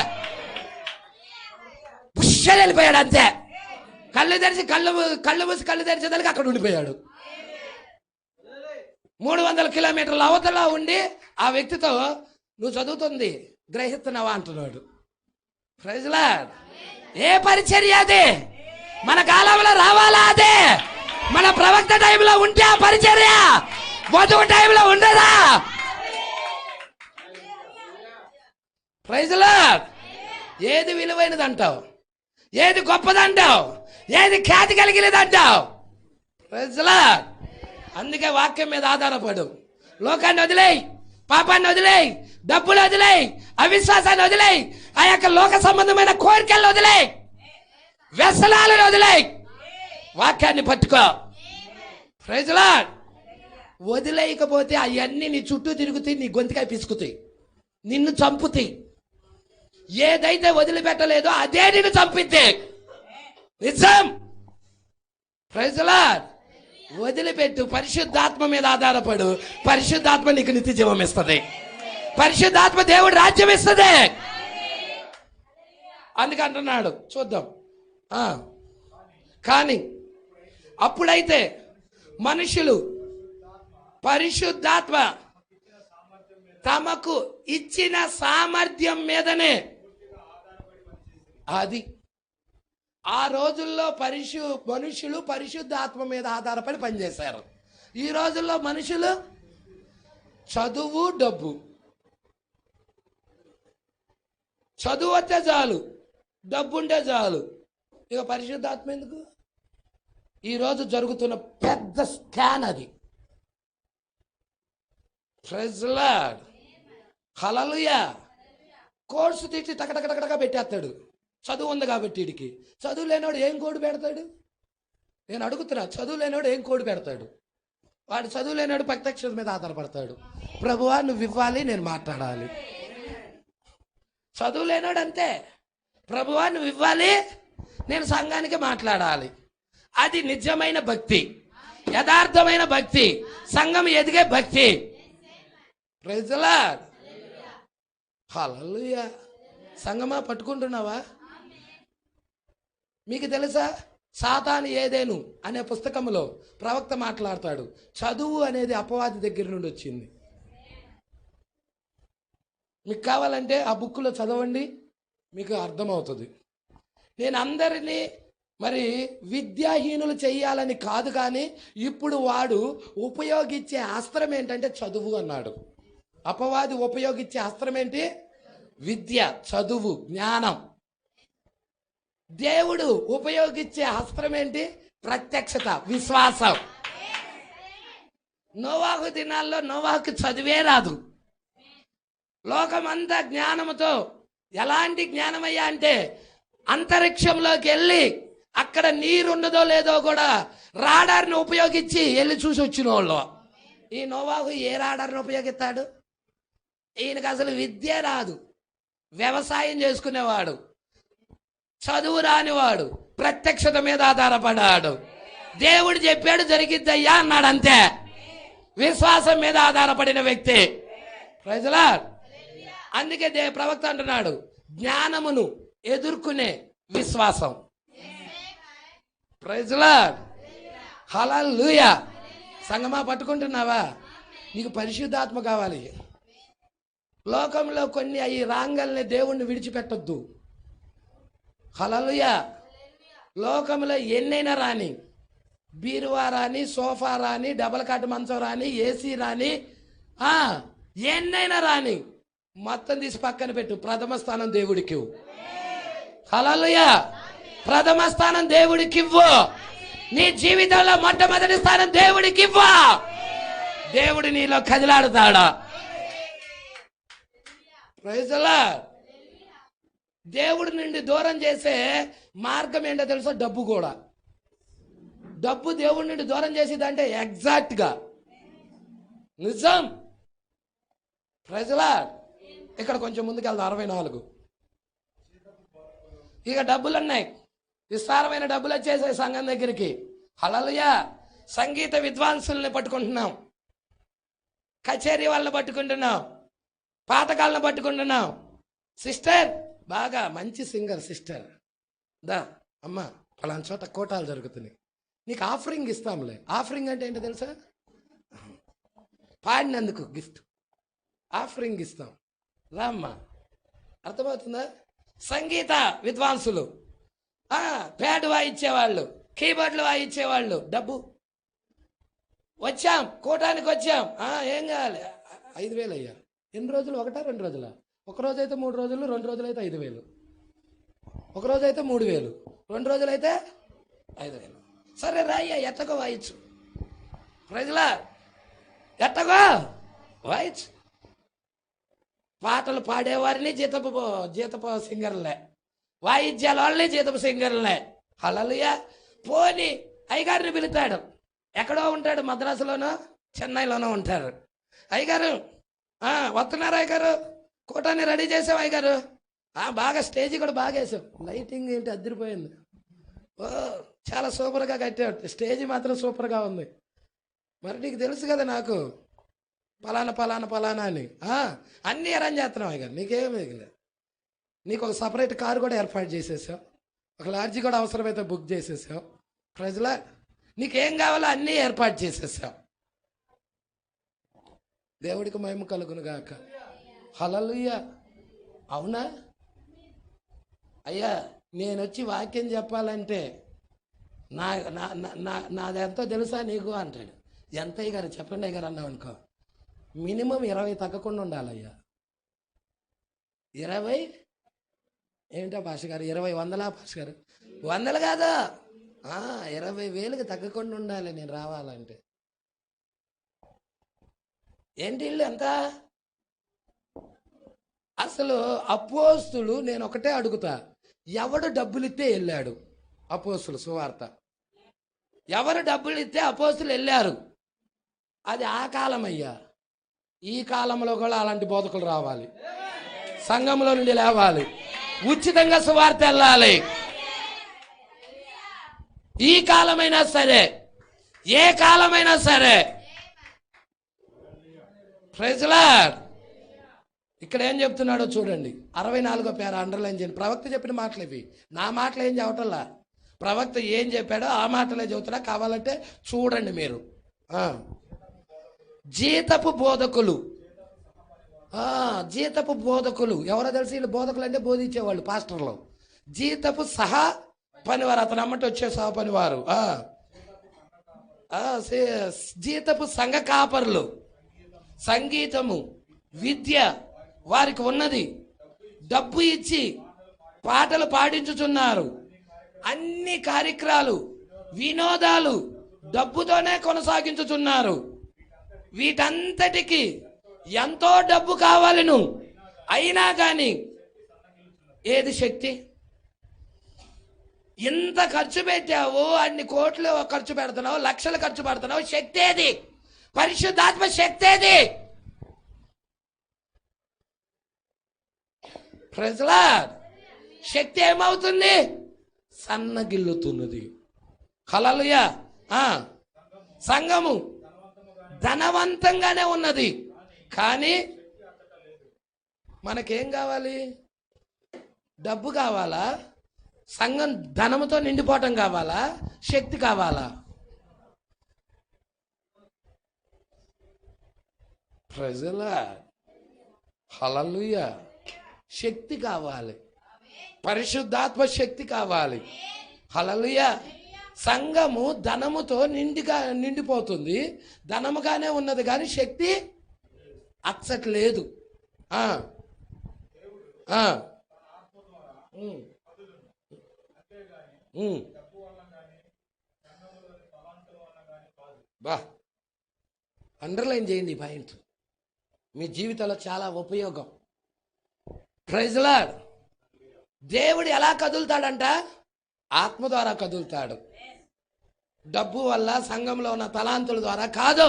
పుష్షని వెళ్ళిపోయాడు అంతే. కళ్ళు తెరిచి కళ్ళు మూసి కళ్ళు తెరిచేదానికి అక్కడ ఉండిపోయాడు. 300 కిలోమీటర్ల అవతల ఉండి ఆ వ్యక్తితో, నువ్వు చదువుతుంది గ్రహిస్తున్నావా అంటున్నాడు. Praise lord. ఏ పరిచర్య అది? మన కాలంలో రావాలా అదే? మన ప్రవక్త టైంలో ఉంటే ఆ పరిచర్య, వధువు టైంలో ఉండదా? Praise Lord. ఏది విలువైనది అంటావు? ఏది గొప్పదంటావు? ఏది ఖ్యాతి కలిగినదంటావు? Praise Lord. అందుకే వాక్యం మీద ఆధారపడు. లోకాన్ని వదిలేయి, పాపాన్ని వదిలేయి, డబ్బులు వదిలేయి, అవిశ్వాసాన్ని వదిలేయి, ఆ యొక్క లోక సంబంధమైన కోరికలను వదిలేయి, వ్యసనాలను వదిలేయి, వాక్యాన్ని పట్టుకో. Praise lord. వదిలేయకపోతే అవన్నీ నీ చుట్టూ తిరుగుతాయి, నీ గొంతుకాయ పిసుకుతాయి, నిన్ను చంపుతాయి. ఏదైతే వదిలిపెట్టలేదో అదే నిన్ను చంపితే నిజం. Praise Lord. వదిలిపెట్టు, పరిశుద్ధాత్మ మీద ఆధారపడు. పరిశుద్ధాత్మ నీకు నిత్య జీవం ఇస్తుంది. పరిశుద్ధాత్మ దేవుడు రాజ్యం ఇస్తుంది. అందుకే అంటున్నాడు, చూద్దాం. కానీ అప్పుడైతే మనుషులు పరిశుద్ధాత్మ తమకు ఇచ్చిన సామర్థ్యం మీదనే, అది ఆ రోజుల్లో మనుషులు పరిశుద్ధాత్మ మీద ఆధారపడి పనిచేశారు. ఈ రోజుల్లో మనుషులు చదువు, డబ్బు, చదువు వస్తే చాలు, డబ్బు ఉంటే చాలు, ఇక పరిశుద్ధాత్మ ఎందుకు? ఈరోజు జరుగుతున్న పెద్ద స్కాన్ అది. Praise lord. హల్లెలూయా. కోర్సు తీసి టకటకటకటగా పెట్టేస్తాడు. చదువు ఉంది కాబట్టి వీడికి. చదువు లేనివాడు ఏం కోడ్ పెడతాడు? నేను అడుగుతున్నా, చదువు లేనివాడు ఏం కోడ్ పెడతాడు? వాడు చదువు లేనివాడు ప్రత్యక్షత మీద ఆధారపడతాడు. ప్రభువా నువ్వు ఇవ్వాలి, నేను మాట్లాడాలి. చదువు లేనివాడు అంతే, ప్రభువా నువ్వు ఇవ్వాలి, నేను సంఘానికి మాట్లాడాలి. అది నిజమైన భక్తి, యథార్థమైన భక్తి, సంఘం ఎదిగే భక్తి. Praise lord. హల్లెలూయా. సంఘమా పట్టుకుంటున్నావా? మీకు తెలుసా, సాతాను ఏదేను అనే పుస్తకంలో ప్రవక్త మాట్లాడతాడు, చదువు అనేది అపవాది దగ్గర నుండి వచ్చింది. మీకు కావాలంటే ఆ బుక్లో చదవండి, మీకు అర్థమవుతుంది. నేను అందరినీ మరి విద్యాహీనులు చెయ్యాలని కాదు, కానీ ఇప్పుడు వాడు ఉపయోగించే అస్త్రం ఏంటంటే చదువు అన్నాడు. అపవాది ఉపయోగించే అస్త్రం ఏంటి? విద్య, చదువు, జ్ఞానం. దేవుడు ఉపయోగించే అస్త్రం ఏంటి? ప్రత్యక్షత, విశ్వాసం. నోవాహు దినాల్లో నోవాహుకి చదివే రాదు. లోకమంతా జ్ఞానముతో, ఎలాంటి జ్ఞానమయ్యా అంటే అంతరిక్షంలోకి వెళ్ళి అక్కడ నీరు ఉన్నదో లేదో కూడా రాడార్ని ఉపయోగించి వెళ్ళి చూసి వచ్చిన వాళ్ళు. ఈ నోవాహు ఏ రాడార్ని ఉపయోగిస్తాడు? ఈయనకు అసలు విద్య రాదు, వ్యవసాయం చేసుకునేవాడు, చదువు రానివాడు, ప్రత్యక్షత మీద ఆధారపడ్డాడు. దేవుడు చెప్పాడు జరిగిద్దయ్యా అన్నాడు, అంతే. విశ్వాసం మీద ఆధారపడిన వ్యక్తి. Praise Lord. అందుకే ప్రవక్త అంటున్నాడు, జ్ఞానమును ఎదుర్కొనే విశ్వాసం. Praise lord. హల్లెలూయా. సంగమా పట్టుకుంటున్నావా? నీకు పరిశుద్ధాత్మ కావాలి. లోకంలో కొన్ని అవి రాంగల్ని దేవుణ్ణి విడిచిపెట్టొద్దు. హల్లెలూయా. లోకంలో ఎన్నైనా రాని, బీరువా రాని, సోఫా రాని, డబల్ కాట్ మంచం రాని, ఏసీ రాని, ఎన్నైనా రాని, మొత్తం తీసి పక్కన పెట్టు. ప్రథమ స్థానం దేవుడికి ఇవ్వు. హల్లెలూయా. ప్రథమ స్థానం దేవుడికి ఇవ్వు. నీ జీవితంలో మొట్టమొదటి స్థానం దేవుడికి ఇవ్వు. దేవుడు నీలో కదిలాడుతాడా? Praise the lord. దేవుడి నుండి దూరం చేసే మార్గం ఏంటో తెలుసా? డబ్బు కూడా. డబ్బు దేవుడి నుండి దూరం చేసేదంటే ఎగ్జాక్ట్గా నిజం. Praise the Lord. ఇక్కడ కొంచెం ముందుకెళ్దాం. 64. ఇక డబ్బులు ఉన్నాయి, విస్తారమైన డబ్బులు వచ్చేసాయి సంఘం దగ్గరికి. హల్లెలూయా. సంగీత విద్వాంసుల్ని పట్టుకుంటున్నాం, కచేరీ వాళ్ళని పట్టుకుంటున్నాం, పాతకాలను పట్టుకుంటున్నాం. సిస్టర్, బాగా మంచి సింగర్ సిస్టర్, దా అమ్మ పలానా చోట కోటాలు జరుగుతున్నాయి, నీకు ఆఫరింగ్ ఇస్తాంలే. ఆఫరింగ్ అంటే ఏంటో తెలుసా? పాడినందుకు గిఫ్ట్, ఆఫరింగ్ ఇస్తాం, రామ్మా. అర్థమవుతుందా? సంగీత విద్వాంసులు, ప్యాడ్ వాయించేవాళ్ళు, కీబోర్డ్లు వాయించేవాళ్ళు, డబ్బు. వచ్చాం, కూటానికి వచ్చాం, ఏం కావాలి? 5,000 అయ్యా. ఎన్ని రోజులు? 1-2 రోజులా? 1 రోజు అయితే 3 రోజులు, 2 రోజులు అయితే 5,000, 1 రోజు అయితే 3,000, 2 రోజులు అయితే 5,000. సరే రాయ్యా, ఎట్టగో వాయించు. ప్రజలా ఎట్టగో వాయించు. పాటలు పాడేవారిని జీతపు సింగర్లే, వాయిద్యాల వాళ్ళని జీతపు సింగర్లే. హల్లెలూయా. పోని అయ్యగారిని పిలుతాడు. ఎక్కడో ఉంటాడు, మద్రాసులోనో చెన్నైలోనో ఉంటారు. అయ్యగారు వస్తున్నారు, అయ్యగారు కూటాన్ని రెడీ చేసాం అయ్యగారు. బాగా స్టేజ్ కూడా బాగా వేసాం, లైటింగ్ ఏంటి అదిరిపోయింది, ఓ చాలా సూపర్గా కట్టాడు, స్టేజ్ మాత్రం సూపర్గా ఉంది. మరి నీకు తెలుసు కదా నాకు పలానా పలానా పలానా అని అన్నీ అరేంజ్ చేస్తున్నాం అయ్యగారు. నీకేం మిగిలేదు. నీకు ఒక సపరేట్ కారు కూడా ఏర్పాటు చేసేసావు, ఒక లాడ్జి కూడా అవసరమైతే బుక్ చేసేసావు. ప్రజల నీకేం కావాలో అన్నీ ఏర్పాటు చేసేసావు. దేవుడికి మహిమ కలుగును గాక. హల్లెలూయా. అవునా అయ్యా, నేను వచ్చి వాక్యం చెప్పాలంటే నాదెంతో తెలుసా నీకు అంటాడు. ఎంత అయ్యగారు చెప్పండి అయ్యగారు అన్నావు అనుకో, మినిమం 20 తగ్గకుండా ఉండాలయ్యా. 20 ఏంటో భాష గారు? 20 వందలా భాష గారు? 100 కాదా, 20,000కి తగ్గకుండా ఉండాలి నేను రావాలంటే. ఏంటి ఇల్లు ఎంత? అసలు అపోస్తులు, నేను ఒకటే అడుగుతా, ఎవడు డబ్బులు ఇస్తే వెళ్ళాడు? అపోస్తులు సువార్త ఎవరు డబ్బులు ఇస్తే అపోస్తులు వెళ్ళారు? అది ఆ కాలం అయ్యా. ఈ కాలంలో కూడా అలాంటి బోధకులు రావాలి, సంఘంలో నుండి లేవాలి, ఉచితంగా సువార్త వెళ్ళాలి. ఈ కాలమైనా సరే, ఏ కాలమైనా సరే. Praise Lord. ఇక్కడ ఏం చెప్తున్నాడో చూడండి. 64వ పేర అండర్లైన్ చేయండి. ప్రవక్త చెప్పిన మాటలు ఇవి, నా మాటలు ఏం చెప్పటల్లా. ప్రవక్త ఏం చెప్పాడో ఆ మాటలే చెబుతున్నా, కావాలంటే చూడండి మీరు. జీతపు బోధకులు, జీతపు బోధకులు ఎవరో తెలిసి? వీళ్ళు బోధకులు అంటే బోధించేవాళ్ళు, పాస్టర్లు. జీతపు సహా పనివారు, అతను అమ్మటి వచ్చే సహా పనివారు. జీతపు సంఘ కాపరులు, సంగీతము విద్య వారికి ఉన్నది, డబ్బు ఇచ్చి పాటలు పాడించుచున్నారు. అన్ని కార్యక్రమాలు, వినోదాలు డబ్బుతోనే కొనసాగించుతున్నారు. వీటంతటికి ఎంతో డబ్బు కావాలను, అయినా కానీ ఏది శక్తి? ఇంత ఖర్చు పెట్టావు, అన్ని కోట్లు ఖర్చు పెడుతున్నావు, లక్షలు ఖర్చు పెడుతున్నావు, శక్తి ఏది? పరిశుద్ధాత్మ శక్తి ఏది? ప్రజలా శక్తి ఏమవుతుంది? సన్నగిల్లుతున్నది. హల్లెలూయా. సంఘము ధనవంతంగానే ఉన్నది, కానీ మనకేం కావాలి? డబ్బు కావాలా? సంఘం ధనముతో నిండిపోవటం కావాలా? శక్తి కావాలా? ప్రజలా హల్లెలూయా. శక్తి కావాలి, పరిశుద్ధాత్మ శక్తి కావాలి. హల్లెలూయా. సంఘము ధనముతో నిండిపోతుంది, ధనముగానే ఉన్నది, కానీ శక్తి అచ్చట్లేదు. బా, అండర్లైన్ చేయండి ఈ పాయింట్, మీ జీవితంలో చాలా ఉపయోగం. Praise Lord. దేవుడు ఎలా కదులుతాడంట? ఆత్మ ద్వారా కదులుతాడు. డబ్బు వల్ల, సంఘంలో ఉన్న తలాంతుల ద్వారా కాదు,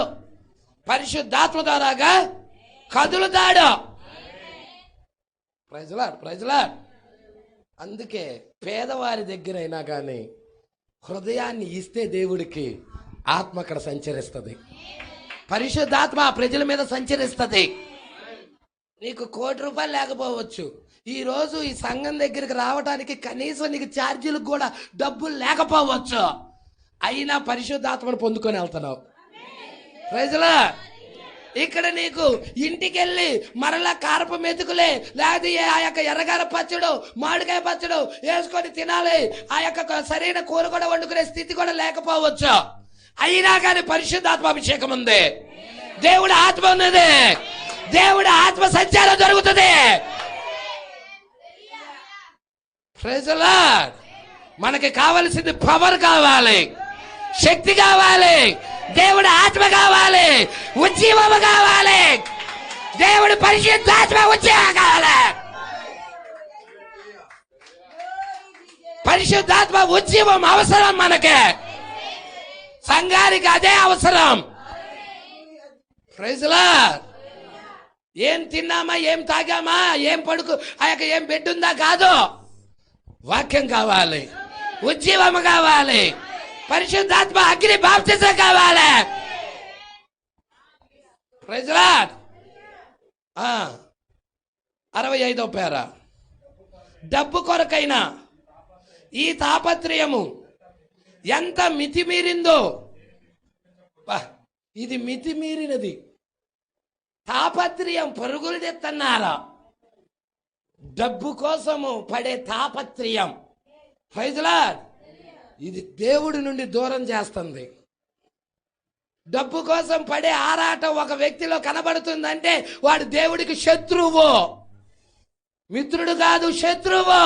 పరిశుద్ధాత్మ ద్వారాగా కదులుతాడు. Praise Lord, praise Lord. అందుకే పేదవారి దగ్గర అయినా కానీ హృదయాన్ని ఇస్తే దేవుడికి ఆత్మ అక్కడ సంచరిస్తుంది, పరిశుద్ధాత్మ ఆ ప్రజల మీద సంచరిస్తుంది. నీకు ₹1,00,00,000 లేకపోవచ్చు, ఈరోజు ఈ సంఘం దగ్గరికి రావడానికి కనీసం నీకు ఛార్జీలకు కూడా డబ్బులు లేకపోవచ్చు, అయినా పరిశుద్ధాత్మను పొందుకొని వెళ్తున్నావు. ప్రజలా ఇక్కడ నీకు ఇంటికెళ్ళి మరలా కారపు మెతుకులే, లేకపోతే ఆ యొక్క ఎర్రగార పచ్చడు, మామిడికాయ పచ్చడు వేసుకొని తినాలి, ఆ యొక్క సరైన కూర కూడా వండుకునే స్థితి కూడా లేకపోవచ్చు, అయినా కానీ పరిశుద్ధాత్మ అభిషేకం ఉంది, దేవుడు ఆత్మ ఉన్నది, దేవుడు ఆత్మ సంచారం జరుగుతుంది. Praise Lord. మనకి కావలసింది పవర్ కావాలి, శక్తి కావాలి, దేవుడు ఆత్మ కావాలి, ఉజ్జీవము కావాలి, దేవుడు పరిశుద్ధాత్మ ఉజ్జీవం కావాలి. పరిశుద్ధాత్మ ఉజ్జీవం అవసరం మనకి, సంఘానికి అదే అవసరం. Praise Lord. ఏం తిన్నామా, ఏం తాగామా, ఏం పడుకు, ఆ యొక్క ఏం బెడ్ ఉందా కాదు, వాక్యం కావాలి, ఉజ్జీవము కావాలి, పరిశుద్ధాత్మ అగ్ని బాప్తిజం కావాలి. Praise lord. 65వ పేర. డబ్బు కొరకైనా ఈ తాపత్రయము ఎంత మితిమీరిందో, ఇది మితిమీరినది. తాపత్రయం పరుగులు తెస్తున్నారా? డబ్బు కోసము పడే తాపత్రయం, ప్రైజ్ లార్డ్, ఇది దేవుడి నుండి దూరం చేస్తుంది. డబ్బు కోసం పడే ఆరాటం ఒక వ్యక్తిలో కనబడుతుందంటే వాడు దేవుడికి శత్రువు, మిత్రుడు కాదు, శత్రువు.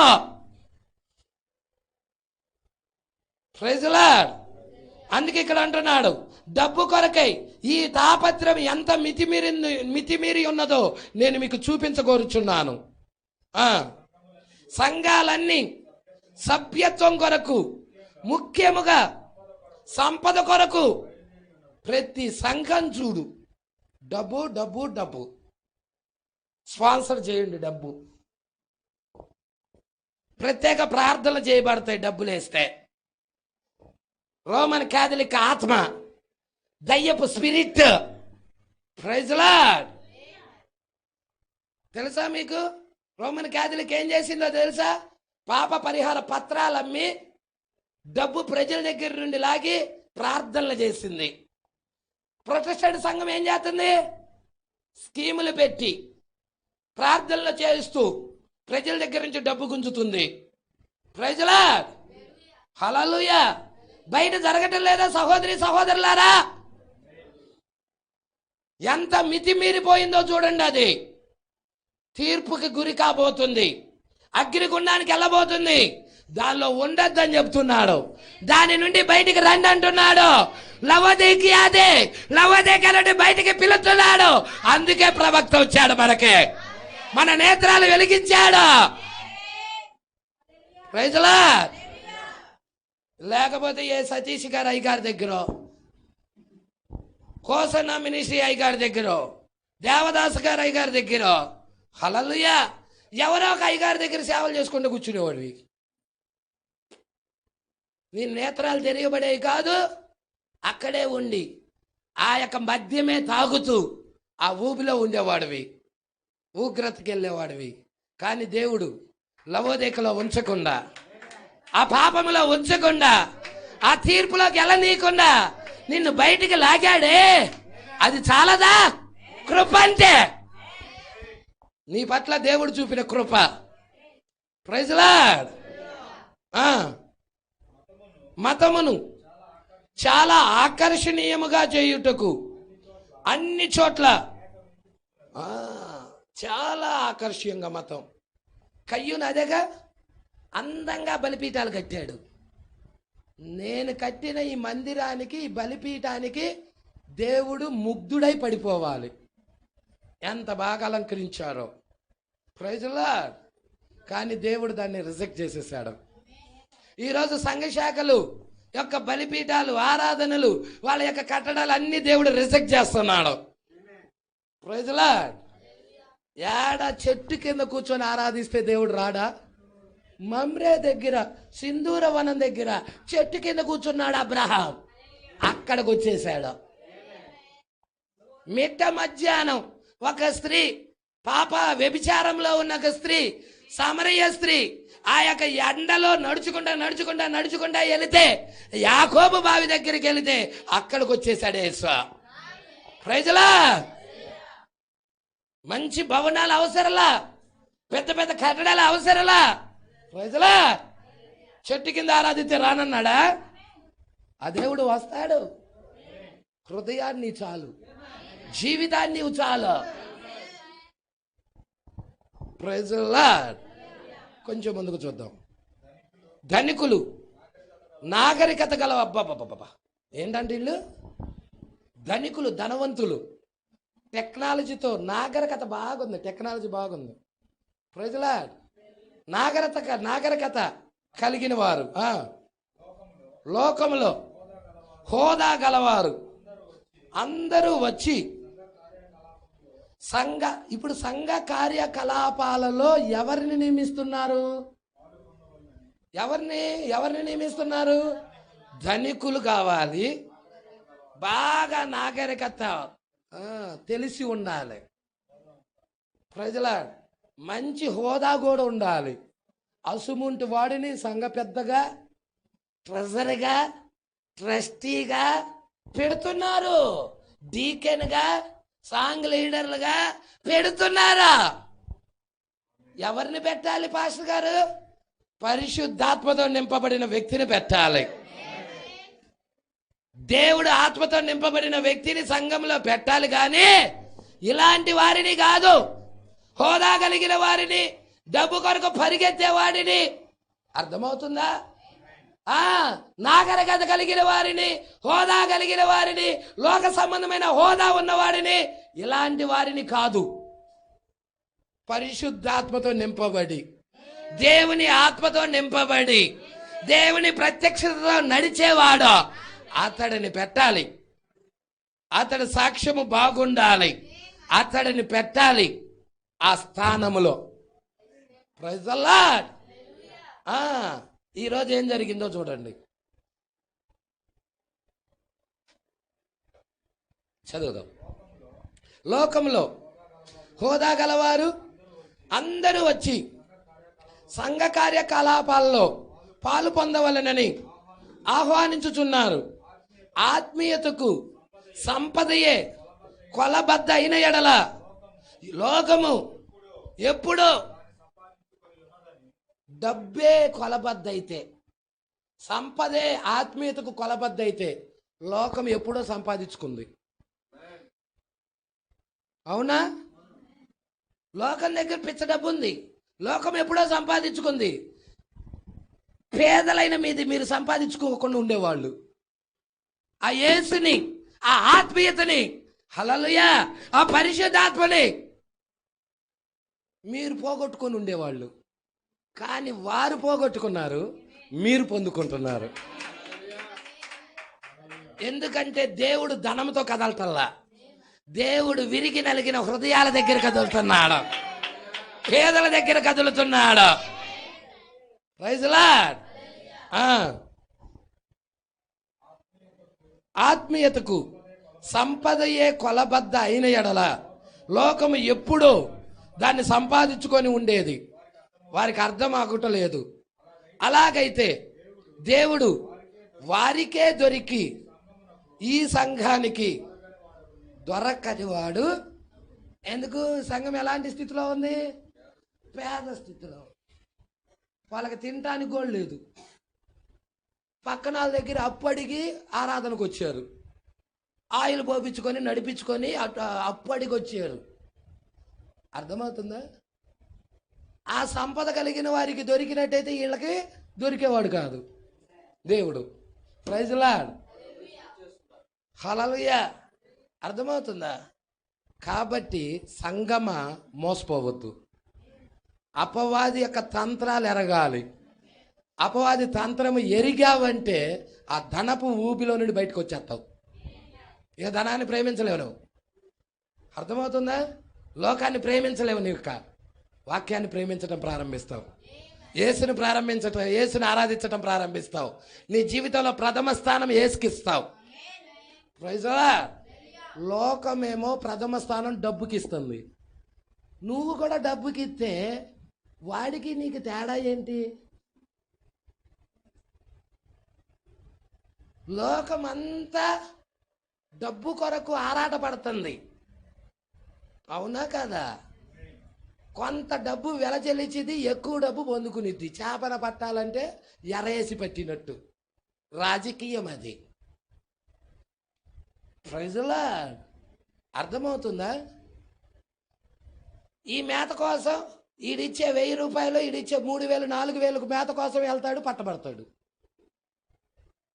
Praise Lord. అందుకే ఇక్కడ అంటున్నాడు, డబ్బు కొరకై ఈ తాపత్రం ఎంత మితిమీరి ఉన్నదో నేను మీకు చూపించగోరుచున్నాను. సంఘాలన్నీ సభ్యత్వం కొరకు, ముఖ్యముగా సంపద కొరకు, ప్రతి సంఘం చూడు డబ్బు డబ్బు డబ్బు. స్పాన్సర్ చేయండి డబ్బు. ప్రత్యేక ప్రార్థనలు చేయబడతాయి డబ్బులు వేస్తే. రోమన్ క్యాథలిక్ ఆత్మ, దయ్యపు స్పిరిట్. Praise lord. తెలుసా మీకు? రోమన్ క్యాథలిక్ ఏం చేసిందో తెలుసా? పాప పరిహార పత్రాలు అమ్మి డబ్బు ప్రజల దగ్గర నుండి లాగి ప్రార్థనలు చేసింది. ప్రొటెస్టెంట్ సంఘం ఏం చేస్తుంది? స్కీములు పెట్టి ప్రార్థనలు చేస్తూ ప్రజల దగ్గర నుంచి డబ్బు గుంజుతుంది. Praise lord. హల్లెలూయా. బయట జరగటం లేదా సహోదరి సహోదరులారా? ఎంత మితిమీరిపోయిందో చూడండి. అది తీర్పుకి గురి కాబోతుంది. అగ్నిగుండానికి వెళ్ళబోతుంది, దానిలో ఉండొద్దని చెప్తున్నాడు. దాని నుండి బయటికి రండి అంటున్నాడు. లవోదికీయ బయటికి పిలుస్తున్నాడు. అందుకే ప్రవక్త వచ్చాడు, మనకి మన నేత్రాలు వెలిగించాడు. Praise the lord. లేకపోతే ఏ సతీష్ గారు అయ్యగారి దగ్గర, కోసన్న మినిస్ట్రీ అయ్యగారి దగ్గర, దేవదాస్ గారు అయ్యగారి దగ్గర, హల్లెలూయా, ఎవరో ఒక అయ్యగారి దగ్గర సేవలు చేసుకుంటూ కూర్చునేవాడివి. నీ నేత్రాలు తెరియబడేవి కాదు, అక్కడే ఉండి ఆ యొక్క మద్యమే తాగుతూ ఆ ఊబిలో ఉండేవాడివి, ఉగ్రతకి వెళ్ళేవాడివి. కానీ దేవుడు లవోదికలో ఉంచకుండా, ఆ పాపములో ఉంచకుండా, ఆ తీర్పులోకి వెళ్ళనీయకుండా నిన్ను బయటికి లాగాడే. అది చాలదా? కృప అంటే నీ పట్ల దేవుడు చూపిన కృప. Praise the Lord. మతమును చాలా ఆకర్షణీయముగా చేయుటకు అన్ని చోట్ల చాలా ఆకర్షణీయంగా మతం. కయ్యూను అదేగా, అందంగా బలిపీఠాలు కట్టాడు. నేను కట్టిన ఈ మందిరానికి, ఈ బలిపీఠానికి దేవుడు ముగ్ధుడై పడిపోవాలి. ఎంత బాగా అలంకరించారో. Praise the lord. కానీ దేవుడు దాన్ని రిజెక్ట్ చేసేసాడు. ఈరోజు సంఘ శాఖలు యొక్క బలిపీఠాలు, ఆరాధనలు, వాళ్ళ యొక్క కట్టడాలు అన్ని దేవుడు రిజెక్ట్ చేస్తున్నాడు. Praise the Lord. ఏడా చెట్టు కింద కూర్చొని ఆరాధిస్తే దేవుడు రాడా? మమ్రే దగ్గర, సింధూర వనం దగ్గర చెట్టు కింద కూర్చున్నాడు అబ్రహాం. అక్కడికి వచ్చేసాడు. మిట్ట మధ్యాహ్నం ఒక స్త్రీ, పాప వ్యభిచారంలో ఉన్న ఒక స్త్రీ, సమరయ స్త్రీ, ఆ యొక్క ఎండలో నడుచుకుంటా వెళితే, యాకోబు బావి దగ్గరికి వెళితే అక్కడికి వచ్చేసాడు యేసు. Praise the Lord. మంచి భవనాలు అవసరంలా, పెద్ద పెద్ద కట్టడాలు అవసరంలా. Praise the lord. చెట్టు కింద ఆరాధిస్తే రానన్నాడా? ఆ దేవుడు వస్తాడు. హృదయాన్ని చాలు, జీవితాన్ని చాలు. Praise the Lord. కొంచెం ముందుకు చూద్దాం. ధనికులు, నాగరికత గల, అబ్బాబ్బా ఏంటంటే వీళ్ళు ధనికులు, ధనవంతులు, టెక్నాలజీతో, నాగరికత బాగుంది, టెక్నాలజీ బాగుంది. Praise the Lord. నాగరికత కలిగిన వారు, లోకంలో హోదా గలవారు అందరూ వచ్చి ఇప్పుడు సంఘ కార్యకలాపాలలో ఎవరిని నియమిస్తున్నారు? ఎవరిని నియమిస్తున్నారు? ధనికులు కావాలి, బాగా నాగరికత తెలిసి ఉండాలి. Praise the Lord. మంచి హోదా కూడా ఉండాలి. అసుముంటి వాడిని సంఘ పెద్దగా, ట్రెజరీగా, ట్రస్టీగా పెడుతున్నారు. డీకెన్గా, సాంగ్ లీడర్లుగా పెడుతున్నారా? ఎవరిని పెట్టాలి పాస్టర్ గారు? పరిశుద్ధాత్మతో నింపబడిన వ్యక్తిని పెట్టాలి. దేవుడు ఆత్మతో నింపబడిన వ్యక్తిని సంఘంలో పెట్టాలి. కానీ ఇలాంటి వారిని కాదు. హోదా కలిగిన వారిని, డబ్బు కొరకు పరిగెత్తే వాడిని, అర్థమవుతుందా? నాగరికత కలిగిన వారిని, హోదా కలిగిన వారిని, లోక సంబంధమైన హోదా ఉన్నవాడిని, ఇలాంటి వారిని కాదు. పరిశుద్ధాత్మతో నింపబడి, దేవుని ఆత్మతో నింపబడి, దేవుని ప్రత్యక్షతతో నడిచేవాడు, అతడిని పెట్టాలి. అతడి సాక్ష్యము బాగుండాలి, అతడిని పెట్టాలి ఆ స్థానములో. Praise the Lord. ఈరోజు ఏం జరిగిందో చూడండి, చదువుదాం. లోకంలో హోదా గలవారు అందరూ వచ్చి సంఘ కార్యకలాపాల్లో పాలు పొందవలనని ఆహ్వానించుచున్నారు. ఆత్మీయతకు సంపదయే కొలబద్ద అయిన ఎడల లోకము ఎప్పుడో, డబ్బే కొలబద్ద అయితే, సంపదే ఆత్మీయతకు కొలబద్ద అయితే, లోకం ఎప్పుడో సంపాదించుకుంది. అవునా? లోకం దగ్గర పిచ్చ డబ్బు ఉంది, లోకం ఎప్పుడో సంపాదించుకుంది. పేదలైన మీది మీరు సంపాదించుకోకుండా ఉండేవాళ్ళు. ఆ యేసుని, ఆ ఆత్మీయతని, హల్లెలూయా, ఆ పరిశుద్ధాత్మని మీరు పోగొట్టుకొని ఉండేవాళ్ళు. కానీ వారు పోగొట్టుకున్నారు, మీరు పొందుకుంటున్నారు. ఎందుకంటే దేవుడు ధనంతో కదలటల్లా, దేవుడు విరిగి నలిగిన హృదయాల దగ్గర కదులుతున్నాడు, పేదల దగ్గర కదులుతున్నాడు. Praise lord. ఆత్మీయతకు సంపదయే కొలబద్ద అయిన ఎడల లోకము ఎప్పుడో దాన్ని సంపాదించుకొని ఉండేది, వారికి అర్థం ఆగుటలేదు. అలాగైతే దేవుడు వారికే దొరికి ఈ సంఘానికి దొరకని వాడు. ఎందుకు? సంఘం ఎలాంటి స్థితిలో ఉంది? పేద స్థితిలో. వాళ్ళకి తినటానికి కూడా లేదు. పక్కన వాళ్ళ దగ్గర అప్పు అడిగి ఆరాధనకు వచ్చారు, ఆయిల్ పోపించుకొని నడిపించుకొని అప్పు అడిగి వచ్చారు. అర్థమవుతుందా? ఆ సంపద కలిగిన వారికి దొరికినట్టయితే వీళ్ళకి దొరికేవాడు కాదు దేవుడు. Praise lord. హల్లెలూయా. అర్థమవుతుందా? కాబట్టి సంగమ మోసపోవద్దు. అపవాది యొక్క తంత్రాలు ఎరగాలి. అపవాది తంత్రము ఎరిగావంటే ఆ ధనపు ఊపిలో నుండి బయటకు వచ్చేస్తావు. ఇక ధనాన్ని ప్రేమించలేవు నువ్వు. అర్థమవుతుందా? లోకాన్ని ప్రేమించలేవు. నీవు వాక్యాన్ని ప్రేమించడం ప్రారంభిస్తావు, యేసుని యేసుని ఆరాధించడం ప్రారంభిస్తావు. నీ జీవితంలో ప్రథమ స్థానం యేసుకిస్తావు. Praise lord. లోకమేమో ప్రథమ స్థానం డబ్బుకి ఇస్తుంది. నువ్వు కూడా డబ్బుకి ఇస్తే వాడికి నీకు తేడా ఏంటి? లోకమంతా డబ్బు కొరకు ఆరాటపడుతుంది, అవునా కదా? కొంత డబ్బు వెల చెల్లించింది, ఎక్కువ డబ్బు పొందుకునిద్ది. చేపల పట్టాలంటే ఎరేసి పట్టినట్టు రాజకీయం అది. Praise Lord. అర్థమవుతుందా? ఈ మేత కోసం ఈడిచ్చే 1000 రూపాయలు, ఈడిచ్చే 3000, 4000 మేత కోసం వెళ్తాడు, పట్టబడతాడు.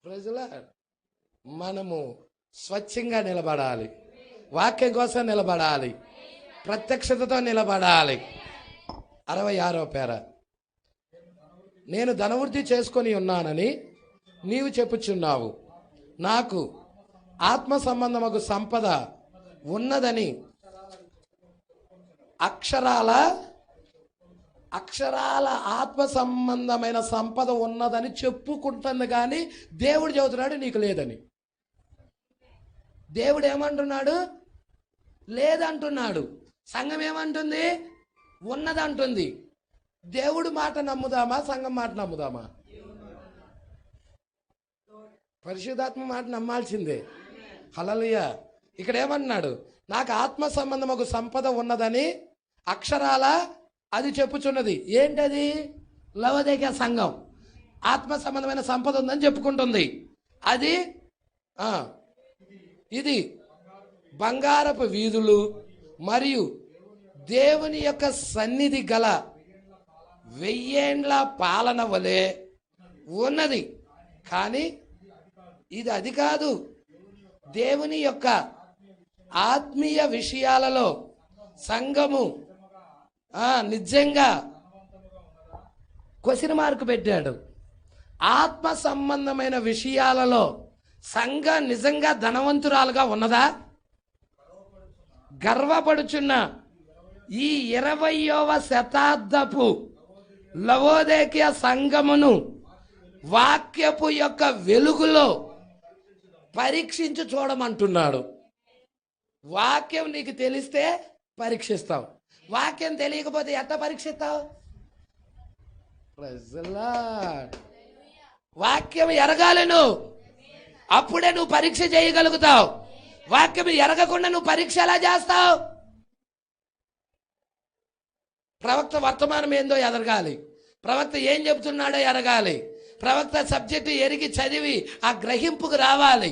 Praise lord. మనము స్వచ్ఛంగా నిలబడాలి, వాక్యం కోసం నిలబడాలి, ప్రత్యక్షతతో నిలబడాలి. 66వ పేర, నేను ధనవృద్ధి చేసుకొని ఉన్నానని నీవు చెప్పుచున్నావు, నాకు ఆత్మ సంబంధమగు సంపద ఉన్నదని అక్షరాల ఆత్మ సంబంధమైన సంపద ఉన్నదని చెప్పుకుంటుంది. కానీ దేవుడు చెబుతున్నాడు నీకు లేదని. దేవుడు ఏమంటున్నాడు? లేదంటున్నాడు. సంఘం ఏమంటుంది? ఉన్నదంటుంది. దేవుడు మాట నమ్ముదామా, సంఘం మాట నమ్ముదామా? పరిశుద్ధాత్మ మాట నమ్మాల్సిందే. హల్లెలూయా. ఇక్కడ ఏమన్నాడు? నాకు ఆత్మ సంబంధం ఒక సంపద ఉన్నదని అక్షరాల అది చెప్పుచున్నది. ఏంటది? లవోదికయ సంఘం ఆత్మ సంబంధమైన సంపద ఉందని చెప్పుకుంటుంది. అది ఇది బంగారపు వీధులు మరియు దేవుని యొక్క సన్నిధి గల 1000 ఏండ్ల పాలన వలె ఉన్నది. కానీ ఇది అది కాదు. దేవుని యొక్క ఆత్మీయ విషయాలలో సంఘము నిజంగా క్వశ్చన్ మార్క్ పెట్టాడు. ఆత్మ సంబంధమైన విషయాలలో సంఘం నిజంగా ధనవంతురాలుగా ఉన్నదా? గర్వపడుచున్న ఈ 20వ శతాబ్దపు లవోదికయ సంఘమును వాక్యపు యొక్క వెలుగులో పరీక్షించి చూడమంటున్నాడు. వాక్యం నీకు తెలిస్తే పరీక్షిస్తావు, వాక్యం తెలియకపోతే ఎట్లా పరీక్షిస్తావు? వాక్యం ఎరగాలి నువ్వు, అప్పుడే నువ్వు పరీక్ష చేయగలుగుతావు. వాక్యం ఎరగకుండా నువ్వు పరీక్ష ఎలా చేస్తావు? ప్రవక్త వర్తమానం ఏందో ఎదగాలి, ప్రవక్త ఏం చెబుతున్నాడో ఎరగాలి, ప్రవక్త సబ్జెక్టు ఎరిగి చదివి ఆ గ్రహింపుకు రావాలి.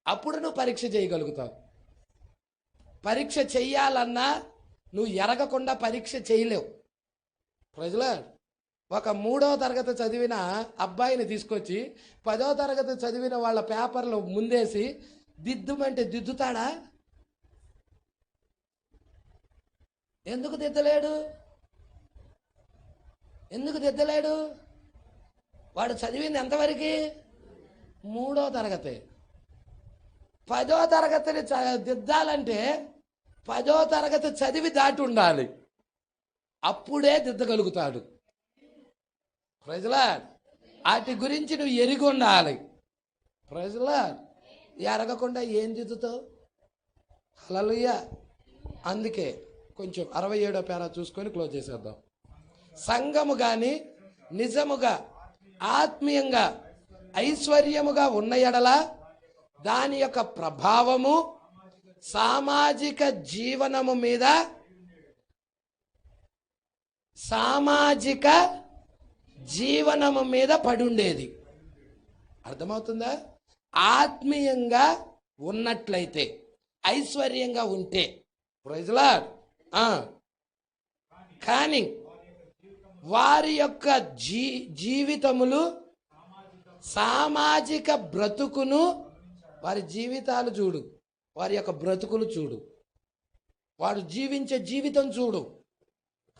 అప్పుడు నువ్వు పరీక్ష చేయగలుగుతావు. పరీక్ష చెయ్యాలన్నా నువ్వు ఎరగకుండా పరీక్ష చేయలేవు. ప్రజలా ఒక 3వ తరగతి చదివిన అబ్బాయిని తీసుకొచ్చి 10వ తరగతి చదివిన వాళ్ళ పేపర్లు ముందేసి దిద్దుమంటే దిద్దుతాడా? ఎందుకు దిద్దలేడు? వాడు చదివింది ఎంతవరకు? 3వ తరగతి. 10వ తరగతిని దిద్దాలంటే 10వ తరగతి చదివి దాటి ఉండాలి, అప్పుడే దిద్దగలుగుతాడు. ప్రజలా వాటి గురించి నువ్వు ఎరిగి ఉండాలి. ప్రజలా ఎరగకుండా ఏం దిద్దుతావు? హల్లెలూయా. అందుకే కొంచెం 67వ పేరా చూసుకొని క్లోజ్ చేసేద్దాం. సంఘము కానీ నిజముగా ఆత్మీయంగా ఐశ్వర్యముగా ఉన్న ఎడల దాని యొక్క ప్రభావము సామాజిక జీవనము మీద పడుండేది. అర్థమవుతుందా? ఆత్మీయంగా ఉన్నట్లయితే, ఐశ్వర్యంగా ఉంటే. Praise Lord. కానీ వారి యొక్క జీవితములు, సామాజిక బ్రతుకును, వారి జీవితాలు చూడు, వారి యొక్క బ్రతుకులు చూడు, వాడు జీవించే జీవితం చూడు.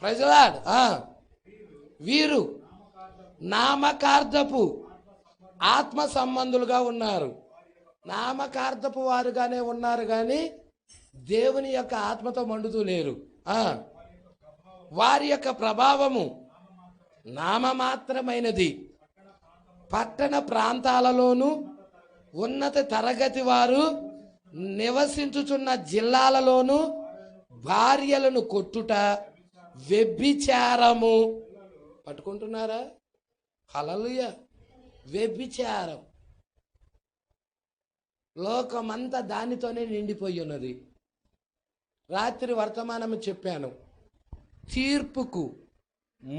Praise Lord. వీరు నామకార్థపు ఆత్మ సంబంధులుగా ఉన్నారు. నామకార్థపు వారుగానే ఉన్నారు కానీ దేవుని యొక్క ఆత్మతో మండుతూ లేరు. వారి యొక్క ప్రభావము నామమాత్రమైనది. పట్టణ ప్రాంతాలలోను ఉన్నత తరగతి వారు నివసించుచున్న జిల్లాలలోను భార్యలను కొట్టుట, వ్యభిచారము. పట్టుకుంటున్నారా? హల్లెలూయా. వ్యభిచారం లోకమంతా దానితోనే నిండిపోయి ఉన్నది. రాత్రి వర్తమానము చెప్పాను. తీర్పుకు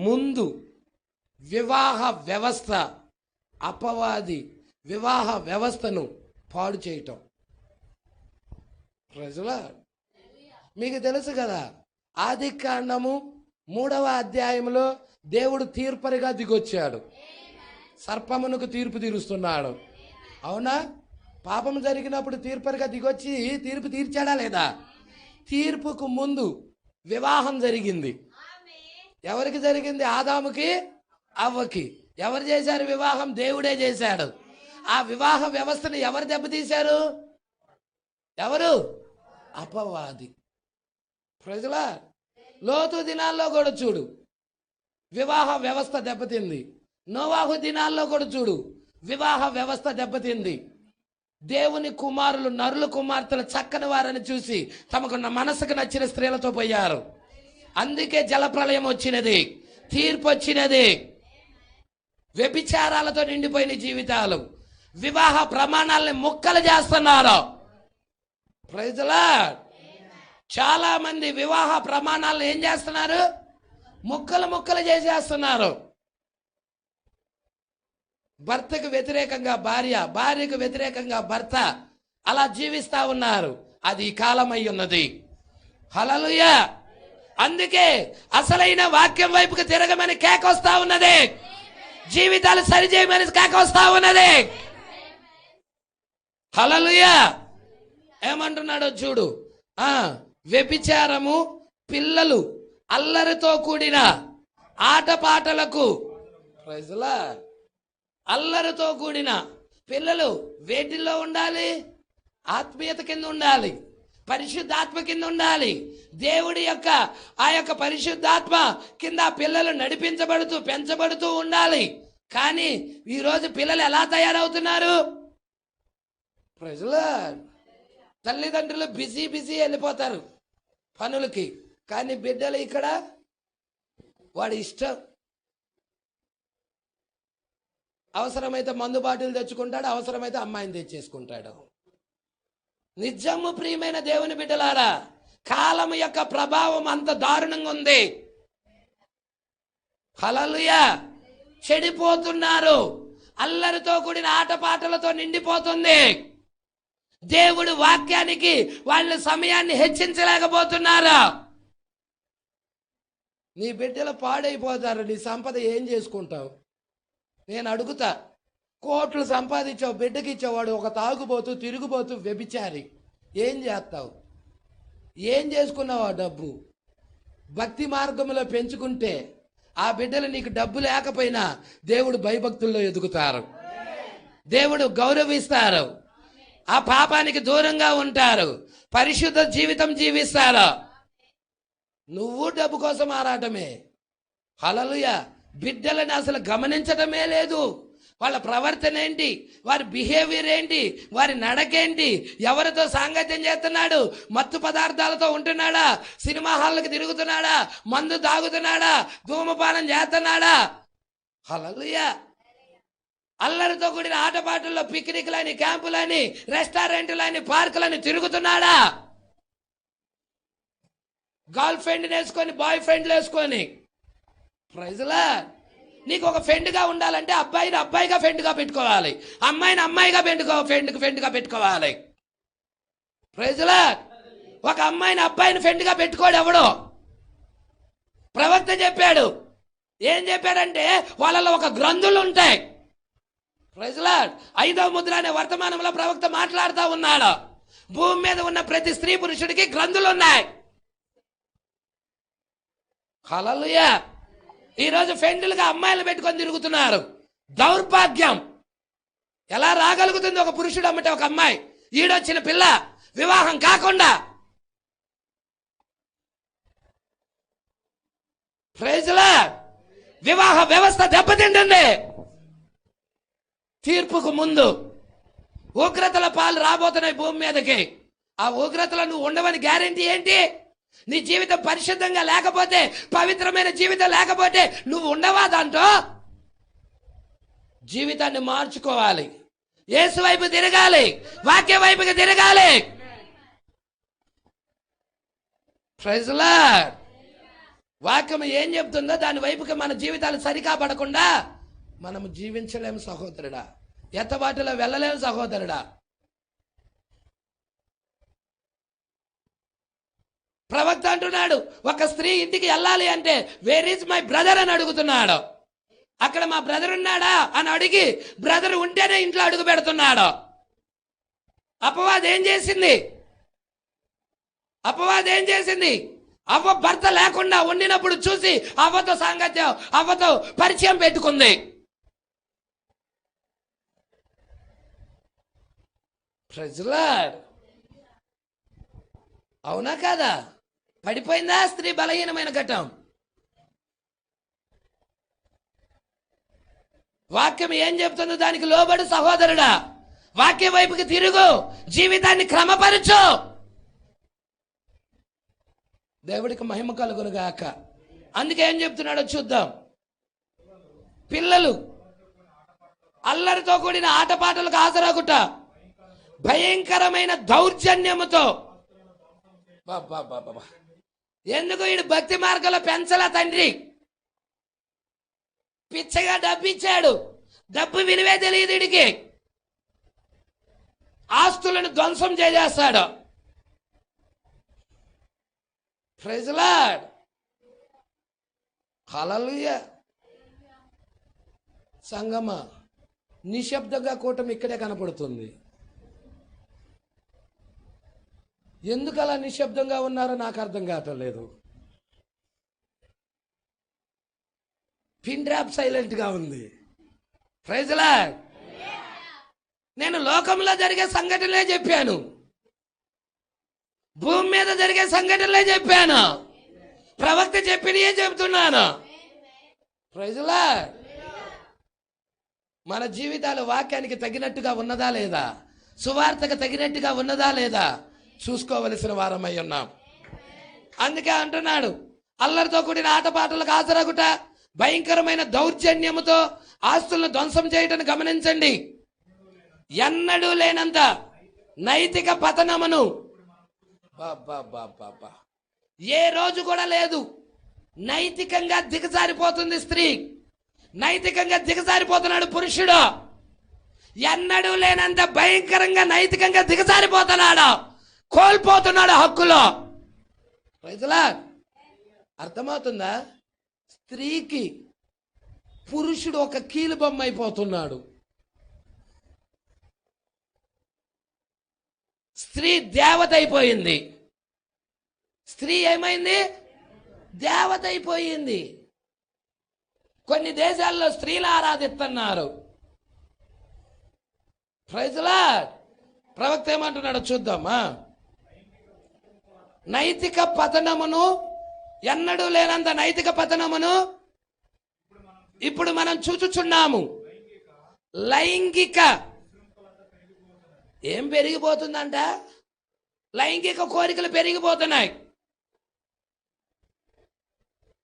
ముందు వివాహ వ్యవస్థ, అపవాది వివాహ వ్యవస్థను పాడు చేయటం. ప్రజల మీకు తెలుసు కదా, ఆదికాండము 3వ అధ్యాయంలో దేవుడు తీర్పరిగా దిగొచ్చాడు. సర్పమునకు తీర్పు తీరుస్తున్నాడు. అవునా? పాపం జరిగినప్పుడు తీర్పరిగా దిగొచ్చి తీర్పు తీర్చాడా లేదా? తీర్పుకు ముందు వివాహం జరిగింది. ఎవరికి జరిగింది? ఆదాముకి, అవ్వకి. ఎవరు చేశారు వివాహం? దేవుడే చేశాడు. ఆ వివాహ వ్యవస్థను ఎవరు దెబ్బతీశారు? ఎవరు? అపవాది. ప్రజలా లోతు దినాల్లో కూడా చూడు, వివాహ వ్యవస్థ దెబ్బతింది. నోవాహు దినాల్లో కూడా చూడు, వివాహ వ్యవస్థ దెబ్బతింది. దేవుని కుమారులు, నరుల కుమార్తెలు చక్కని వారని చూసి తమకు మనసుకు నచ్చిన స్త్రీలతో పోయారు. అందుకే జలప్రళయం వచ్చినది, తీర్పు వచ్చినది. వ్యభిచారాలతో నిండిపోయిన జీవితాలు, వివాహ ప్రమాణాలని ముక్కలు చేస్తున్నారు. Praise Lord. చాలా మంది వివాహ ప్రమాణాలను ఏం చేస్తున్నారు? ముక్కలు చేసేస్తున్నారు. భర్తకు వ్యతిరేకంగా భార్య, భార్యకు వ్యతిరేకంగా భర్త అలా జీవిస్తా ఉన్నారు. అది కాలం అయి ఉన్నది. హల్లెలూయా. అందుకే అసలైన వాక్యం వైపుకి తిరగమని కేకొస్తా ఉన్నది. జీవితాలు సరిచేయమని కేకొస్తా ఉన్నది. హల్లెలూయా. ఏమంటున్నాడో చూడు. వ్యభిచారము, పిల్లలు అల్లరితో కూడిన ఆటపాటలకు. Praise lord. అల్లరితో కూడిన పిల్లలు వేటిల్లో ఉండాలి? ఆత్మీయత కింద ఉండాలి, పరిశుద్ధాత్మ కింద ఉండాలి. దేవుడి యొక్క ఆ యొక్క పరిశుద్ధాత్మ కింద పిల్లలు నడిపించబడుతూ పెంచబడుతూ ఉండాలి. కానీ ఈరోజు పిల్లలు ఎలా తయారవుతున్నారు? Praise lord. తల్లిదండ్రులు బిజీ వెళ్ళిపోతారు పనులకి, కానీ బిడ్డలు ఇక్కడ వాడి ఇష్టం. అవసరమైతే మందు బాటిల్ తెచ్చుకుంటాడు, అవసరమైతే అమ్మాయిని తెచ్చేసుకుంటాడు. నిజము ప్రియమైన దేవుని బిడ్డలారా, కాలం యొక్క ప్రభావం అంత దారుణంగా ఉంది. హల్లెలూయా. చెడిపోతున్నారు. అల్లరితో కూడిన ఆటపాటలతో నిండిపోతుంది. దేవుడు వాక్యానికి వాళ్ళ సమయాన్ని హెచ్చించలేకపోతున్నారు. నీ బిడ్డలు పాడైపోతారు, నీ సంపద ఏం చేసుకుంటావు? నేను అడుగుతా, కోట్లు సంపాదించావు, బిడ్డకి ఇచ్చేవాడు ఒక తాగుబోతూ తిరుగుబోతూ వ్యభిచారి, ఏం చేస్తావు? ఏం చేసుకున్నావు ఆ డబ్బు? భక్తి మార్గంలో పెంచుకుంటే ఆ బిడ్డలు నీకు డబ్బు లేకపోయినా దేవుడు భయభక్తుల్లో ఎదుగుతారు, దేవుడు గౌరవిస్తారు, ఆ పాపానికి దూరంగా ఉంటారు, పరిశుద్ధ జీవితం జీవిస్తారు. నువ్వు డబ్బు కోసం ఆరాటమే. హల్లెలూయా. బిడ్డలని అసలు గమనించటమే లేదు. వాళ్ళ ప్రవర్తన ఏంటి, వారి బిహేవియర్ ఏంటి, వారి నడకేంటి, ఎవరితో సాంగత్యం చేస్తున్నాడు, మత్తు పదార్థాలతో ఉంటున్నాడా, సినిమా హాల్కి తిరుగుతున్నాడా, మందు తాగుతున్నాడా, ధూమపానం చేస్తున్నాడా? హల్లెలూయా. అల్లరితో కూడిన ఆటపాటల్లో పిక్నిక్లని, క్యాంపులని, రెస్టారెంట్లని, పార్కులని తిరుగుతున్నాడా? గర్ల్ ఫ్రెండ్ వేసుకొని, బాయ్ ఫ్రెండ్లు వేసుకొని. Praise Lord. నీకు ఒక ఫ్రెండ్గా ఉండాలంటే అబ్బాయిని అబ్బాయిగా ఫ్రెండ్గా పెట్టుకోవాలి, అమ్మాయిని అమ్మాయిగా ఫ్రెండ్గా పెట్టుకోవాలి. Praise Lord. ఒక అమ్మాయిని అబ్బాయిని ఫ్రెండ్గా పెట్టుకోడు ఎవడో. ప్రవక్త చెప్పాడు. ఏం చెప్పాడంటే వాళ్ళలో ఒక గ్రంథులు ఉంటాయి. Praise Lord. 5వ ముద్ర అనే వర్తమానంలో ప్రవక్త మాట్లాడుతూ ఉన్నాడు. భూమి మీద ఉన్న ప్రతి స్త్రీ పురుషుడికి గ్రంథులు ఉన్నాయి. హల్లెలూయా. ఈరోజు ఫ్రెండ్లుగా అమ్మాయిలు పెట్టుకొని తిరుగుతున్నారు. దౌర్భాగ్యం. ఎలా రాగలుగుతుంది ఒక పురుషుడు అమ్మటే ఒక అమ్మాయి? ఈడొచ్చిన పిల్ల వివాహం కాకుండా. Praise Lord. వివాహ వ్యవస్థ దెబ్బతింటుంది. తీర్పుకు ముందు ఉగ్రతల పాలు రాబోతున్నాయి భూమి మీదకి. ఆ ఉగ్రతలో నువ్వు ఉండవని గ్యారెంటీ ఏంటి? నీ జీవితం పరిశుద్ధంగా లేకపోతే, పవిత్రమైన జీవితం లేకపోతే నువ్వు ఉండవా దాంట్లో? జీవితాన్ని మార్చుకోవాలి, యేసు వైపు తిరగాలి, వాక్య వైపుకి తిరగాలి. Praise Lord. వాక్యం ఏం చెప్తుందో దాని వైపుకి మన జీవితాలు సరికాపడకుండా మనం జీవించలేము సహోదరుడా, ఎత్తబాటులో వెళ్ళలేము సహోదరుడా. ప్రవక్త అంటున్నాడు, ఒక స్త్రీ ఇంటికి వెళ్ళాలి అంటే వేర్ ఈజ్ మై బ్రదర్ అని అడుగుతున్నాడు. అక్కడ మా బ్రదర్ ఉన్నాడా అని అడిగి బ్రదర్ ఉంటేనే ఇంట్లో అడుగు పెడుతున్నాడు. అపవాదం ఏం చేసింది? అవ్వ భర్త లేకుండా ఉండినప్పుడు చూసి అవ్వతో సాంగత్యం, అవ్వతో పరిచయం పెట్టుకుంది. Praise Lord. అవునా కాదా? పడిపోయిందా స్త్రీ బలహీనమైన ఘట్టం? వాక్యం ఏం చెప్తుందో దానికి లోబడు సహోదరుడా. వాక్యం వైపుకి తిరుగు, జీవితాన్ని క్రమపరచు. దేవుడికి మహిమ కలుగును గాక. అందుకే ఏం చెప్తున్నాడో చూద్దాం. పిల్లలు అల్లరితో కూడిన ఆటపాటలకు హాజరగుట, భయంకరమైన దౌర్జన్యముతో. ఎందుకు వీడు భక్తి మార్గంలో పెంచలా తండ్రి? పిచ్చగా డబ్బు ఇచ్చాడు, డబ్బు విలువే తెలియదు వీడికి. ఆస్తులను ధ్వంసం చేసేస్తాడు. Praise lord. హల్లెలూయా. సంగమ నిశ్శబ్దంగా కూటమి ఇక్కడే కనపడుతుంది. ఎందుకు అలా నిశ్శబ్దంగా ఉన్నారో నాకు అర్థం కావట్లేదు. పిన్ డ్రాప్ సైలెంట్గా ఉంది. Praise Lord. నేను లోకంలో జరిగే సంఘటనలే చెప్పాను, భూమి మీద జరిగే సంఘటనలే చెప్పాను, ప్రవక్త చెప్పినయే చెప్తున్నాను. Praise Lord. మన జీవితాలు వాక్యానికి తగినట్టుగా ఉన్నదా లేదా, సువార్తకు తగినట్టుగా ఉన్నదా లేదా చూసుకోవలసిన వారమై ఉన్నాం. అందుకే అంటున్నాడు, అల్లరితో కూడిన ఆటపాటలకు హాజరగుట, భయంకరమైన దౌర్జన్యముతో ఆస్తులను ధ్వంసం చేయటం గమనించండి. ఎన్నడూ లేనంత నైతిక పతనమును ఏ రోజు కూడా లేదు. నైతికంగా దిగజారిపోతుంది స్త్రీ, నైతికంగా దిగజారిపోతున్నాడు పురుషుడు. ఎన్నడూ లేనంత భయంకరంగా నైతికంగా దిగజారిపోతున్నాడు, కోల్పోతున్నాడు హక్కులో. Praise Lord. అర్థమవుతుందా? స్త్రీకి పురుషుడు ఒక కీలు బొమ్మ అయిపోతున్నాడు. స్త్రీ దేవత అయిపోయింది. స్త్రీ ఏమైంది? దేవత అయిపోయింది. కొన్ని దేశాల్లో స్త్రీలు ఆరాధిస్తున్నారు. Praise lord. ప్రవక్త ఏమంటున్నాడో చూద్దామా. నైతిక పతనమును, ఎన్నడూ లేనంత నైతిక పతనమును ఇప్పుడు మనం చూచుచున్నాము. లైంగిక ఏం పెరిగిపోతుందంట? లైంగిక కోరికలు పెరిగిపోతున్నాయి.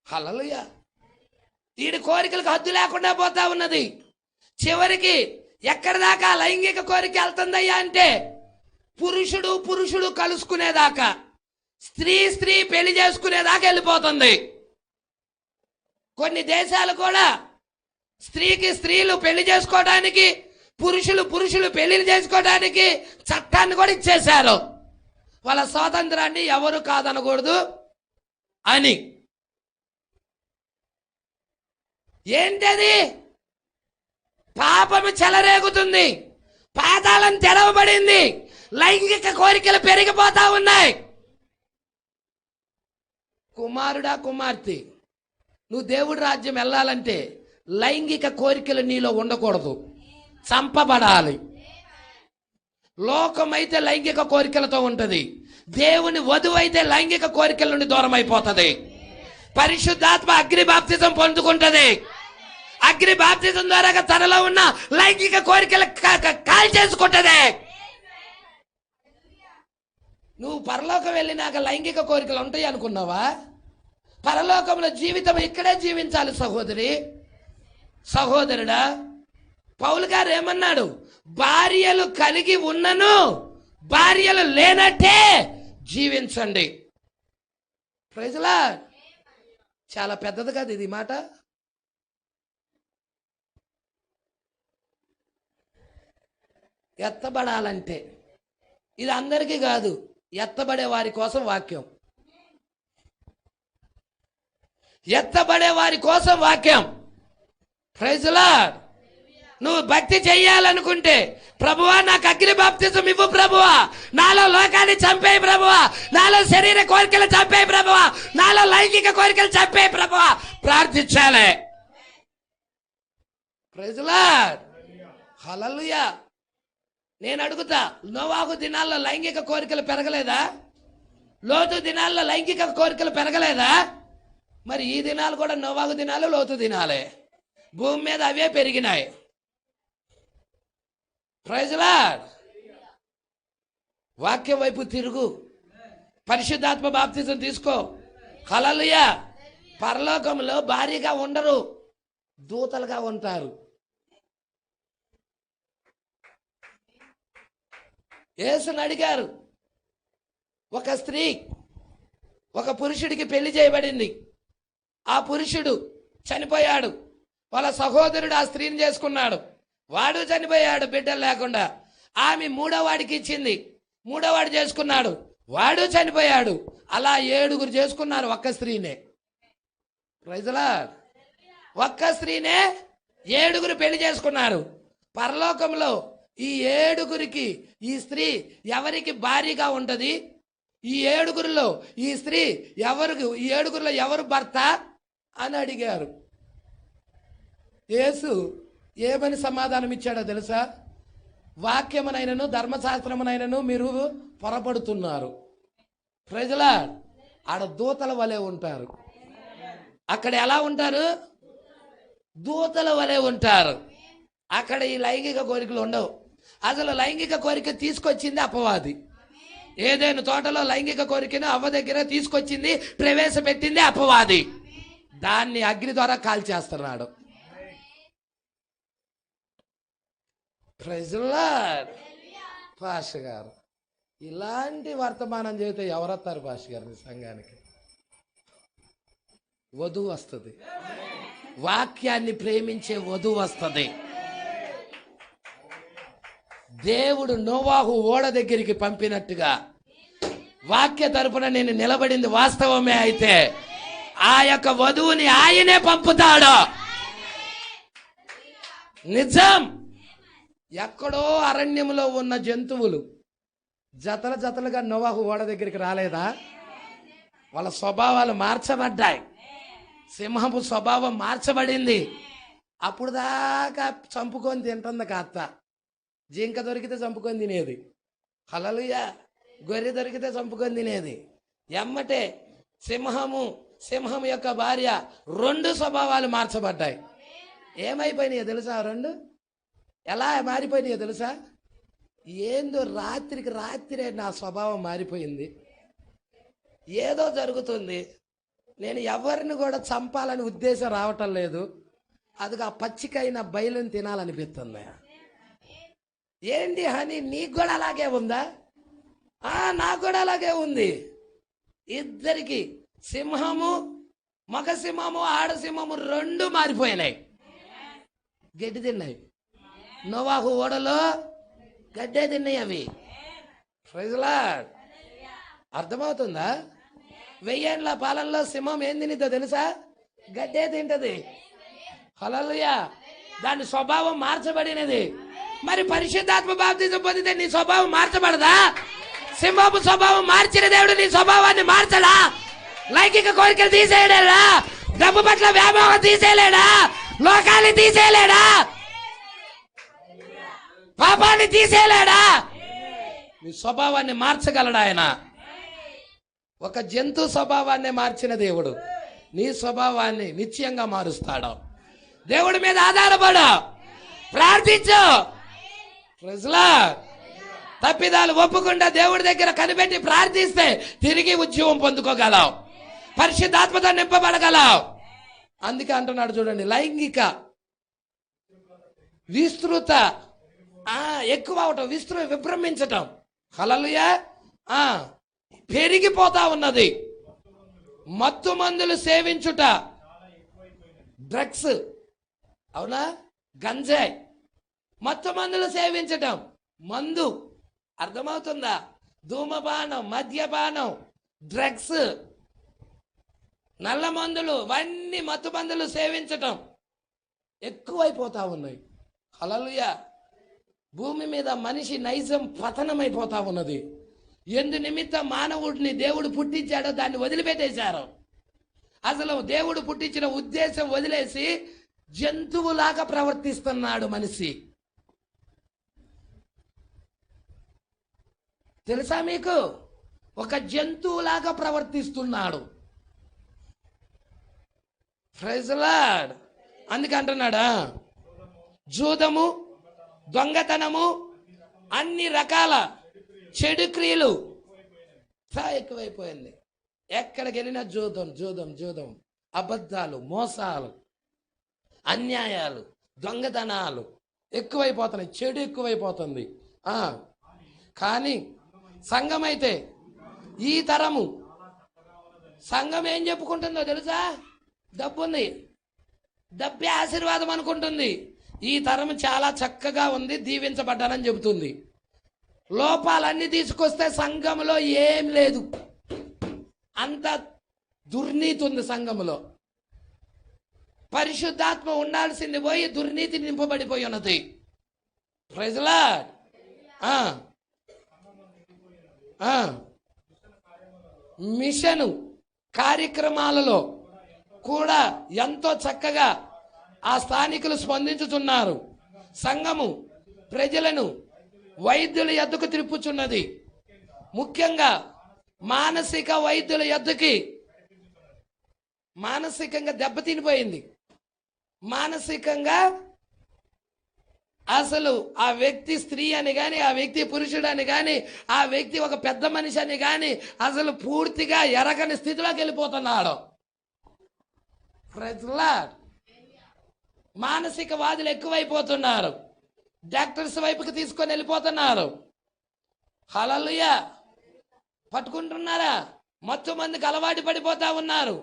హల్లెలూయా. వీడి కోరికలకు హద్దు లేకుండా పోతా ఉన్నది. చివరికి ఎక్కడి దాకా లైంగిక కోరిక వెళ్తుందయ్యా అంటే పురుషుడు కలుసుకునేదాకా, స్త్రీ పెళ్లి చేసుకునేదాకా వెళ్ళిపోతుంది. కొన్ని దేశాలు కూడా స్త్రీలు పెళ్లి చేసుకోవడానికి, పురుషులు పెళ్లిళ్ళు చేసుకోవడానికి చట్టాన్ని కూడా ఇచ్చేశారు. వాళ్ళ స్వాతంత్రాన్ని ఎవరు కాదనకూడదు అని. ఏంటది? పాపము చెలరేగుతుంది, పాతాళం తెరవబడింది, లైంగిక కోరికలు పెరిగిపోతా ఉన్నాయి. కుమారుడా, కుమార్తె, నువ్వు దేవుడి రాజ్యం వెళ్ళాలంటే లైంగిక కోరికలు నీలో ఉండకూడదు, చంపబడాలి. లోకమైతే లైంగిక కోరికలతో ఉంటది, దేవుని వధువు అయితే లైంగిక కోరికల నుండి దూరం అయిపోతుంది. పరిశుద్ధాత్మ అగ్ని బాప్తిజం పొందుకుంటది. అగ్ని బాప్తిజం ద్వారా తనలో ఉన్న లైంగిక కోరికలు కాల్ చేసుకుంటది. నువ్వు పరలోకం వెళ్ళినాక లైంగిక కోరికలు ఉంటాయి అనుకున్నావా? పరలోకంలో జీవితం ఇక్కడే జీవించాలి సహోదరి, సహోదరుడా. పౌలు గారు ఏమన్నాడు? భార్యలు కలిగి ఉన్నను భార్యలు లేనట్టే జీవించండి. Praise Lord. చాలా పెద్దది కాదు ఇది మాట. ఎత్తబడాలంటే ఇది అందరికీ కాదు, ఎత్తబడే వారి కోసం వాక్యం. ఎత్తబడే వారి కోసం వాక్యం. Praise Lord. నువ్వు భక్తి చెయ్యాలనుకుంటే, ప్రభువా నాకు అగ్ని బాప్తిజం ఇవ్వు ప్రభువా, నాలో లోకాన్ని చంపేయి ప్రభువా, నాలో శరీర కోరికలు చంపేయి ప్రభువా, నాలో లైంగిక కోరికలు చంపేయి ప్రభువా, ప్రార్థించాలి. Praise lord. హల్లెలూయా. నేను అడుగుతా, నోవాహు దినాల్లో లైంగిక కోరికలు పెరగలేదా? లోతు దినాల్లో లైంగిక కోరికలు పెరగలేదా? మరి ఈ దినాలు కూడా నోవాహు దినాలు, లోతు దినాలే. భూమి మీద అవే పెరిగినాయి. Praise Lord. వాక్యం వైపు తిరుగు, పరిశుద్ధాత్మ బాప్తిజం తీసుకో. హల్లెలూయా. పరలోకంలో భార్యగా ఉండరు, దూతలుగా ఉంటారు. యేసుని అడిగారు, ఒక స్త్రీ ఒక పురుషుడికి పెళ్లి చేయబడింది, ఆ పురుషుడు చనిపోయాడు, వాళ్ళ సహోదరుడు ఆ స్త్రీని చేసుకున్నాడు, వాడు చనిపోయాడు బిడ్డలు లేకుండా. ఆమె మూడోవాడికి ఇచ్చింది, మూడోవాడు చేసుకున్నాడు, వాడు చనిపోయాడు. అలా 7 చేసుకున్నారు ఒక్క స్త్రీనే. Praise lord. ఒక్క స్త్రీనే 7 పెళ్లి చేసుకున్నారు. పరలోకంలో ఈ 7 ఈ స్త్రీ ఎవరికి భార్యగా ఉంటది? ఈ 7 ఈ స్త్రీ ఎవరికి, ఈ 7 ఎవరు భర్త అని అడిగారు. యేసు ఏమని సమాధానం ఇచ్చాడో తెలుసా? వాక్యమునైనను ధర్మశాస్త్రమునైనను మీరు పొరపడుతున్నారు. Praise lord. ఆడ దూతల వలె ఉంటారు. అక్కడ ఎలా ఉంటారు? దూతల వలె ఉంటారు. అక్కడ ఈ లైంగిక కోరికలు ఉండవు. అసలు లైంగిక కోరిక తీసుకొచ్చింది అపవాది. ఏదైనా తోటలో లైంగిక కోరికను అవ్వ దగ్గర తీసుకొచ్చింది, ప్రవేశపెట్టింది అపవాది. దాన్ని అగ్ని ద్వారా కాల్చేస్తున్నాడు. Praise lord. పాస్టర్ గారు ఇలాంటి వర్తమానం చేస్తే ఎవరొస్తారు పాస్టర్ గారు? మీ సంఘానికి వధువు వస్తుంది, వాక్యాన్ని ప్రేమించే వధువు వస్తుంది. దేవుడు నోవాహు ఓడ దగ్గరికి పంపినట్టుగా వాక్య తరపున నేను నిలబడింది వాస్తవమే అయితే ఆ యొక్క వధువుని ఆయనే పంపుతాడు. నిజం. ఎక్కడో అరణ్యంలో ఉన్న జంతువులు జతలుగా నోవాహు ఓడ దగ్గరికి రాలేదా? వాళ్ళ స్వభావాలు మార్చబడ్డాయి. సింహపు స్వభావం మార్చబడింది. అప్పుడు దాకా చంపుకొని తింటుంది కాస్త. జింక దొరికితే చంపుకొని తినేది. హల్లెలూయా. గొర్రె దొరికితే చంపుకొని తినేది. ఎమ్మటే సింహం యొక్క భార్య 2 స్వభావాలు మార్చబడ్డాయి. ఏమైపోయినాయో తెలుసా? 2 ఎలా మారిపోయినాయో తెలుసా? ఏందో రాత్రికి రాత్రే నా స్వభావం మారిపోయింది. ఏదో జరుగుతుంది. నేను ఎవరిని కూడా చంపాలని ఉద్దేశం రావటం లేదు. అది ఆ పచ్చికైన బయలుని తినాలనిపిస్తుంది. ఏంటి హనీ, నీకు కూడా అలాగే ఉందా? నాకు కూడా అలాగే ఉంది. ఇద్దరికి మగ సింహము ఆడ సింహము 2 మారిపోయినాయి. గడ్డి తిన్నాయి. నోవాహు ఓడలో గడ్డే తిన్నాయి అవి. Praise Lord. అర్థమవుతుందా? 1000 ఏళ్ల పాలనలో సింహం ఏం తినిద్దో తెలుసా? గడ్డే తింటది. హల్లెలూయా. దాని స్వభావం మార్చబడినది. మరి పరిశుద్ధాత్మ బాప్తిజం పొందితే నీ స్వభావం మార్చబడదా? సింహపు స్వభావం మార్చిన దేవుడు నీ స్వభావాన్ని మార్చడా? లైంగిక కోరికలు తీసేయలేడా? డబ్బు పట్ల వ్యామోహం తీసేయలేడా? లోకాన్ని తీసేయలేడా? పాపాన్ని తీసేయలేడా? నీ స్వభావాన్ని మార్చగలడా ఆయన? ఒక జంతు స్వభావాన్ని మార్చిన దేవుడు నీ స్వభావాన్ని నిశ్చయంగా మారుస్తాడు. దేవుడి మీద ఆధారపడు, ప్రార్థించు. తప్పిదాలు ఒప్పుకుండా దేవుడి దగ్గర కనిపెట్టి ప్రార్థిస్తే తిరిగి ఉద్యోగం పొందుకోగలవు, పరిశుద్ధాత్మతో నింపబడగలవు. అందుకే అంటున్నాడు చూడండి, లైంగిక విస్తృత ఎక్కువ అవటం, విభ్రమించటం. హల్లెలూయా. పెరిగిపోతా ఉన్నది. మత్తు మందులు సేవించుట, డ్రగ్స్, అవునా, గంజాయి, మత్తు మందులు సేవించటం, మందు, అర్థమవుతుందా? ధూమపానం, మద్యపానం, డ్రగ్స్, నల్ల మందులు, ఇవన్నీ మత్తు మందులు సేవించటం ఎక్కువైపోతా ఉన్నాయి. హల్లెలూయా. భూమి మీద మనిషి నైజం పతనమైపోతా ఉన్నది. ఎందు నిమిత్తం మానవుడిని దేవుడు పుట్టించాడో దాన్ని వదిలిపెట్టేశారు. అసలు దేవుడు పుట్టించిన ఉద్దేశం వదిలేసి జంతువులాగా ప్రవర్తిస్తున్నాడు మనిషి. తెలుసా మీకు? ఒక జంతువులాగా ప్రవర్తిస్తున్నాడు. Praise Lord. అందుకే అంటున్నాడా, జూదము, దొంగతనము, అన్ని రకాల చెడు క్రియలు ఎక్కువైపోయింది. ఎక్కడికి వెళ్ళినా జూదం, అబద్ధాలు, మోసాలు, అన్యాయాలు, దొంగతనాలు ఎక్కువైపోతున్నాయి. చెడు ఎక్కువైపోతుంది. కానీ సంఘం అయితే, ఈ తరము సంఘం ఏం చెప్పుకుంటుందో తెలుసా? డబ్బుంది, డబ్బే ఆశీర్వాదం అనుకుంటుంది. ఈ తరం చాలా చక్కగా ఉంది, దీవించబడ్డానని చెబుతుంది. లోపాలన్నీ తీసుకొస్తే సంఘంలో ఏం లేదు, అంత దుర్నీతి ఉంది సంఘంలో. పరిశుద్ధాత్మ ఉండాల్సింది పోయి దుర్నీతి నింపబడిపోయి ఉన్నది. Praise lord. మిషను కార్యక్రమాలలో కూడా ఎంతో చక్కగా ఆ స్థానికులు స్పందించుతున్నారు. సంఘము ప్రజలను వైద్యుల యొద్దకు తిప్పుచున్నది. ముఖ్యంగా మానసిక వైద్యుల యొద్దకి. మానసికంగా దెబ్బతినిపోయింది. మానసికంగా అసలు ఆ వ్యక్తి స్త్రీ అని కానీ, ఆ వ్యక్తి పురుషుడు అని కానీ, ఆ వ్యక్తి ఒక పెద్ద మనిషి అని కానీ అసలు పూర్తిగా ఎరగని స్థితిలోకి వెళ్ళిపోతున్నాడు. Praise Lord. మానసిక వాదులు ఎక్కువైపోతున్నారు. డాక్టర్స్ వైపుకి తీసుకొని వెళ్ళిపోతున్నారు. హల్లెలూయా. పట్టుకుంటున్నారా? మత్తు మందుకు అలవాటు పడిపోతా ఉన్నారు.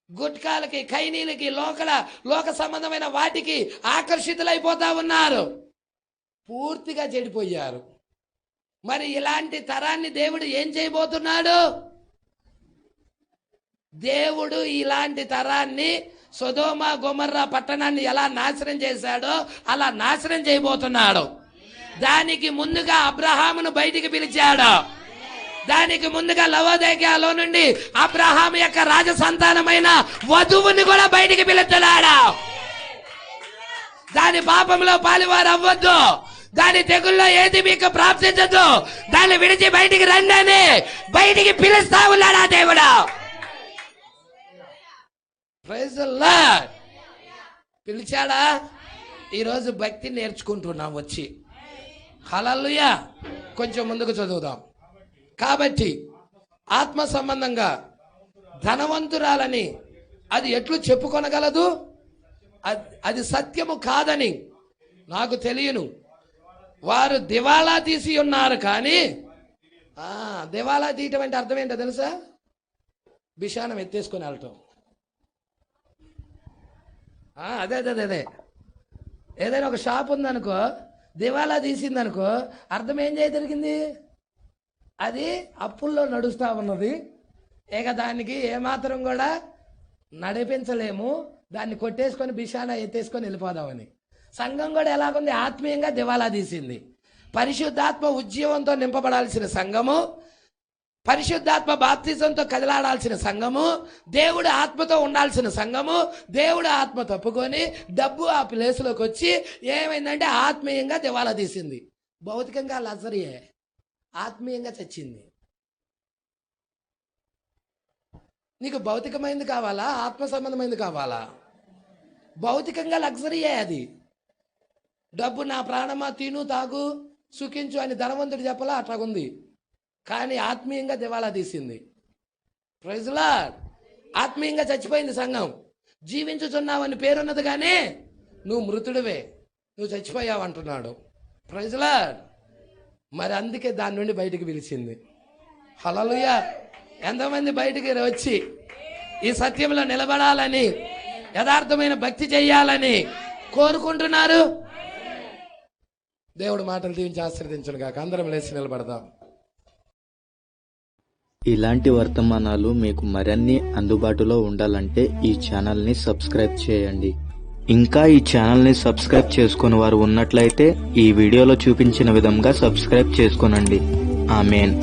గుట్కాలకి, ఖైనీలకి, లోక సంబంధమైన వాటికి ఆకర్షితులైపోతా ఉన్నారు. పూర్తిగా చెడిపోయారు. మరి ఇలాంటి తరాన్ని దేవుడు ఏం చేయబోతున్నాడు? దేవుడు ఇలాంటి తరాన్ని సొదొమ గొమొర్రా పట్టణాన్ని ఎలా నాశనం చేశాడో అలా నాశనం చేయబోతున్నాడు. దానికి ముందుగా అబ్రహామును బయటికి పిలిచాడు. దానికి ముందుగా లవోదికయలో నుండి అబ్రహాం యొక్క రాజ సంతానమైన వధువుని కూడా బయటికి పిలుస్తున్నాడు. దాని పాపంలో పాలువారు అవ్వద్దు, దాని తెగుల్లో ఏది మీకు ప్రాప్తించదు, దాన్ని విడిచి బయటికి రండి అని బయటికి పిలుస్తా ఉన్నాడు ఆ దేవుడు. Praise the lord. పిలిచాడా? ఈరోజు భక్తి నేర్చుకుంటున్నాం వచ్చి. హల్లెలూయా. కొంచెం ముందుకు చదువుదాం. కాబట్టి ఆత్మ సంబంధంగా ధనవంతురాలని అది ఎట్లు చెప్పుకొనగలదు? అది సత్యము కాదని నాకు తెలియను. వారు దివాలా తీసి ఉన్నారు. కానీ దివాలా తీయటం అంటే అర్థం ఏంటో తెలుసా? బిషానం ఎత్తేసుకొని వెళ్ళటం. అదే అదే అదే ఏదైనా ఒక షాప్ ఉందనుకో, దివాలా తీసిందనుకో, అర్థం ఏం చేయగలిగింది? అది అప్పుల్లో నడుస్తూ ఉన్నది. ఇక దానికి ఏమాత్రం కూడా నడిపించలేము, దాన్ని కొట్టేసుకొని బిషానా ఎత్తేసుకొని వెళ్ళిపోదామని. సంఘం కూడా ఎలాగుంది? ఆత్మీయంగా దివాలా తీసింది. పరిశుద్ధాత్మ ఉజ్జీవంతో నింపబడాల్సిన సంఘము, పరిశుద్ధాత్మ బాప్తిజంతో కదిలాడాల్సిన సంఘము, దేవుడు ఆత్మతో ఉండాల్సిన సంఘము, దేవుడు ఆత్మ తప్పుకొని డబ్బు ఆ ప్లేస్లోకి వచ్చి ఏమైందంటే ఆత్మీయంగా దివాలా తీసింది. భౌతికంగా లగ్జరీయే, ఆత్మీయంగా చచ్చింది. నీకు భౌతికమైంది కావాలా, ఆత్మ సంబంధమైంది కావాలా? భౌతికంగా లగ్జరీయే అది. డబ్బు నా ప్రాణమా తిను తాగు సుఖించు అని ధనవంతుడు చెప్పలా, అట్లాగుంది. కానీ ఆత్మీయంగా దివాలా తీసింది. Praise the Lord. ఆత్మీయంగా చచ్చిపోయింది సంఘం. జీవించుచున్నావని పేరున్నది కానీ నువ్వు మృతుడివే, నువ్వు చచ్చిపోయావు అంటున్నాడు. Praise the Lord. మరి అందుకే దాని నుండి బయటికి పిలిచింది. హల్లెలూయా. ఎంతమంది బయటికి వచ్చి ఈ సత్యంలో నిలబడాలని, యథార్థమైన భక్తి చెయ్యాలని కోరుకుంటున్నారు? దేవుడు మాటలు దీవించి ఆశీర్వదించును గాక. అందరం లేచి నిలబడదాం. ఇలాంటి వర్తమానాలు మీకు మరిన్ని అందుబాటులో ఉండాలంటే ఈ ఛానల్ని సబ్స్క్రైబ్ చేయండి. ఇంకా ఈ ఛానల్ని సబ్స్క్రైబ్ చేసుకుని వారు ఉన్నట్లయితే ఈ వీడియోలో చూపించిన విధంగా సబ్స్క్రైబ్ చేసుకోనండి. ఆమేన్.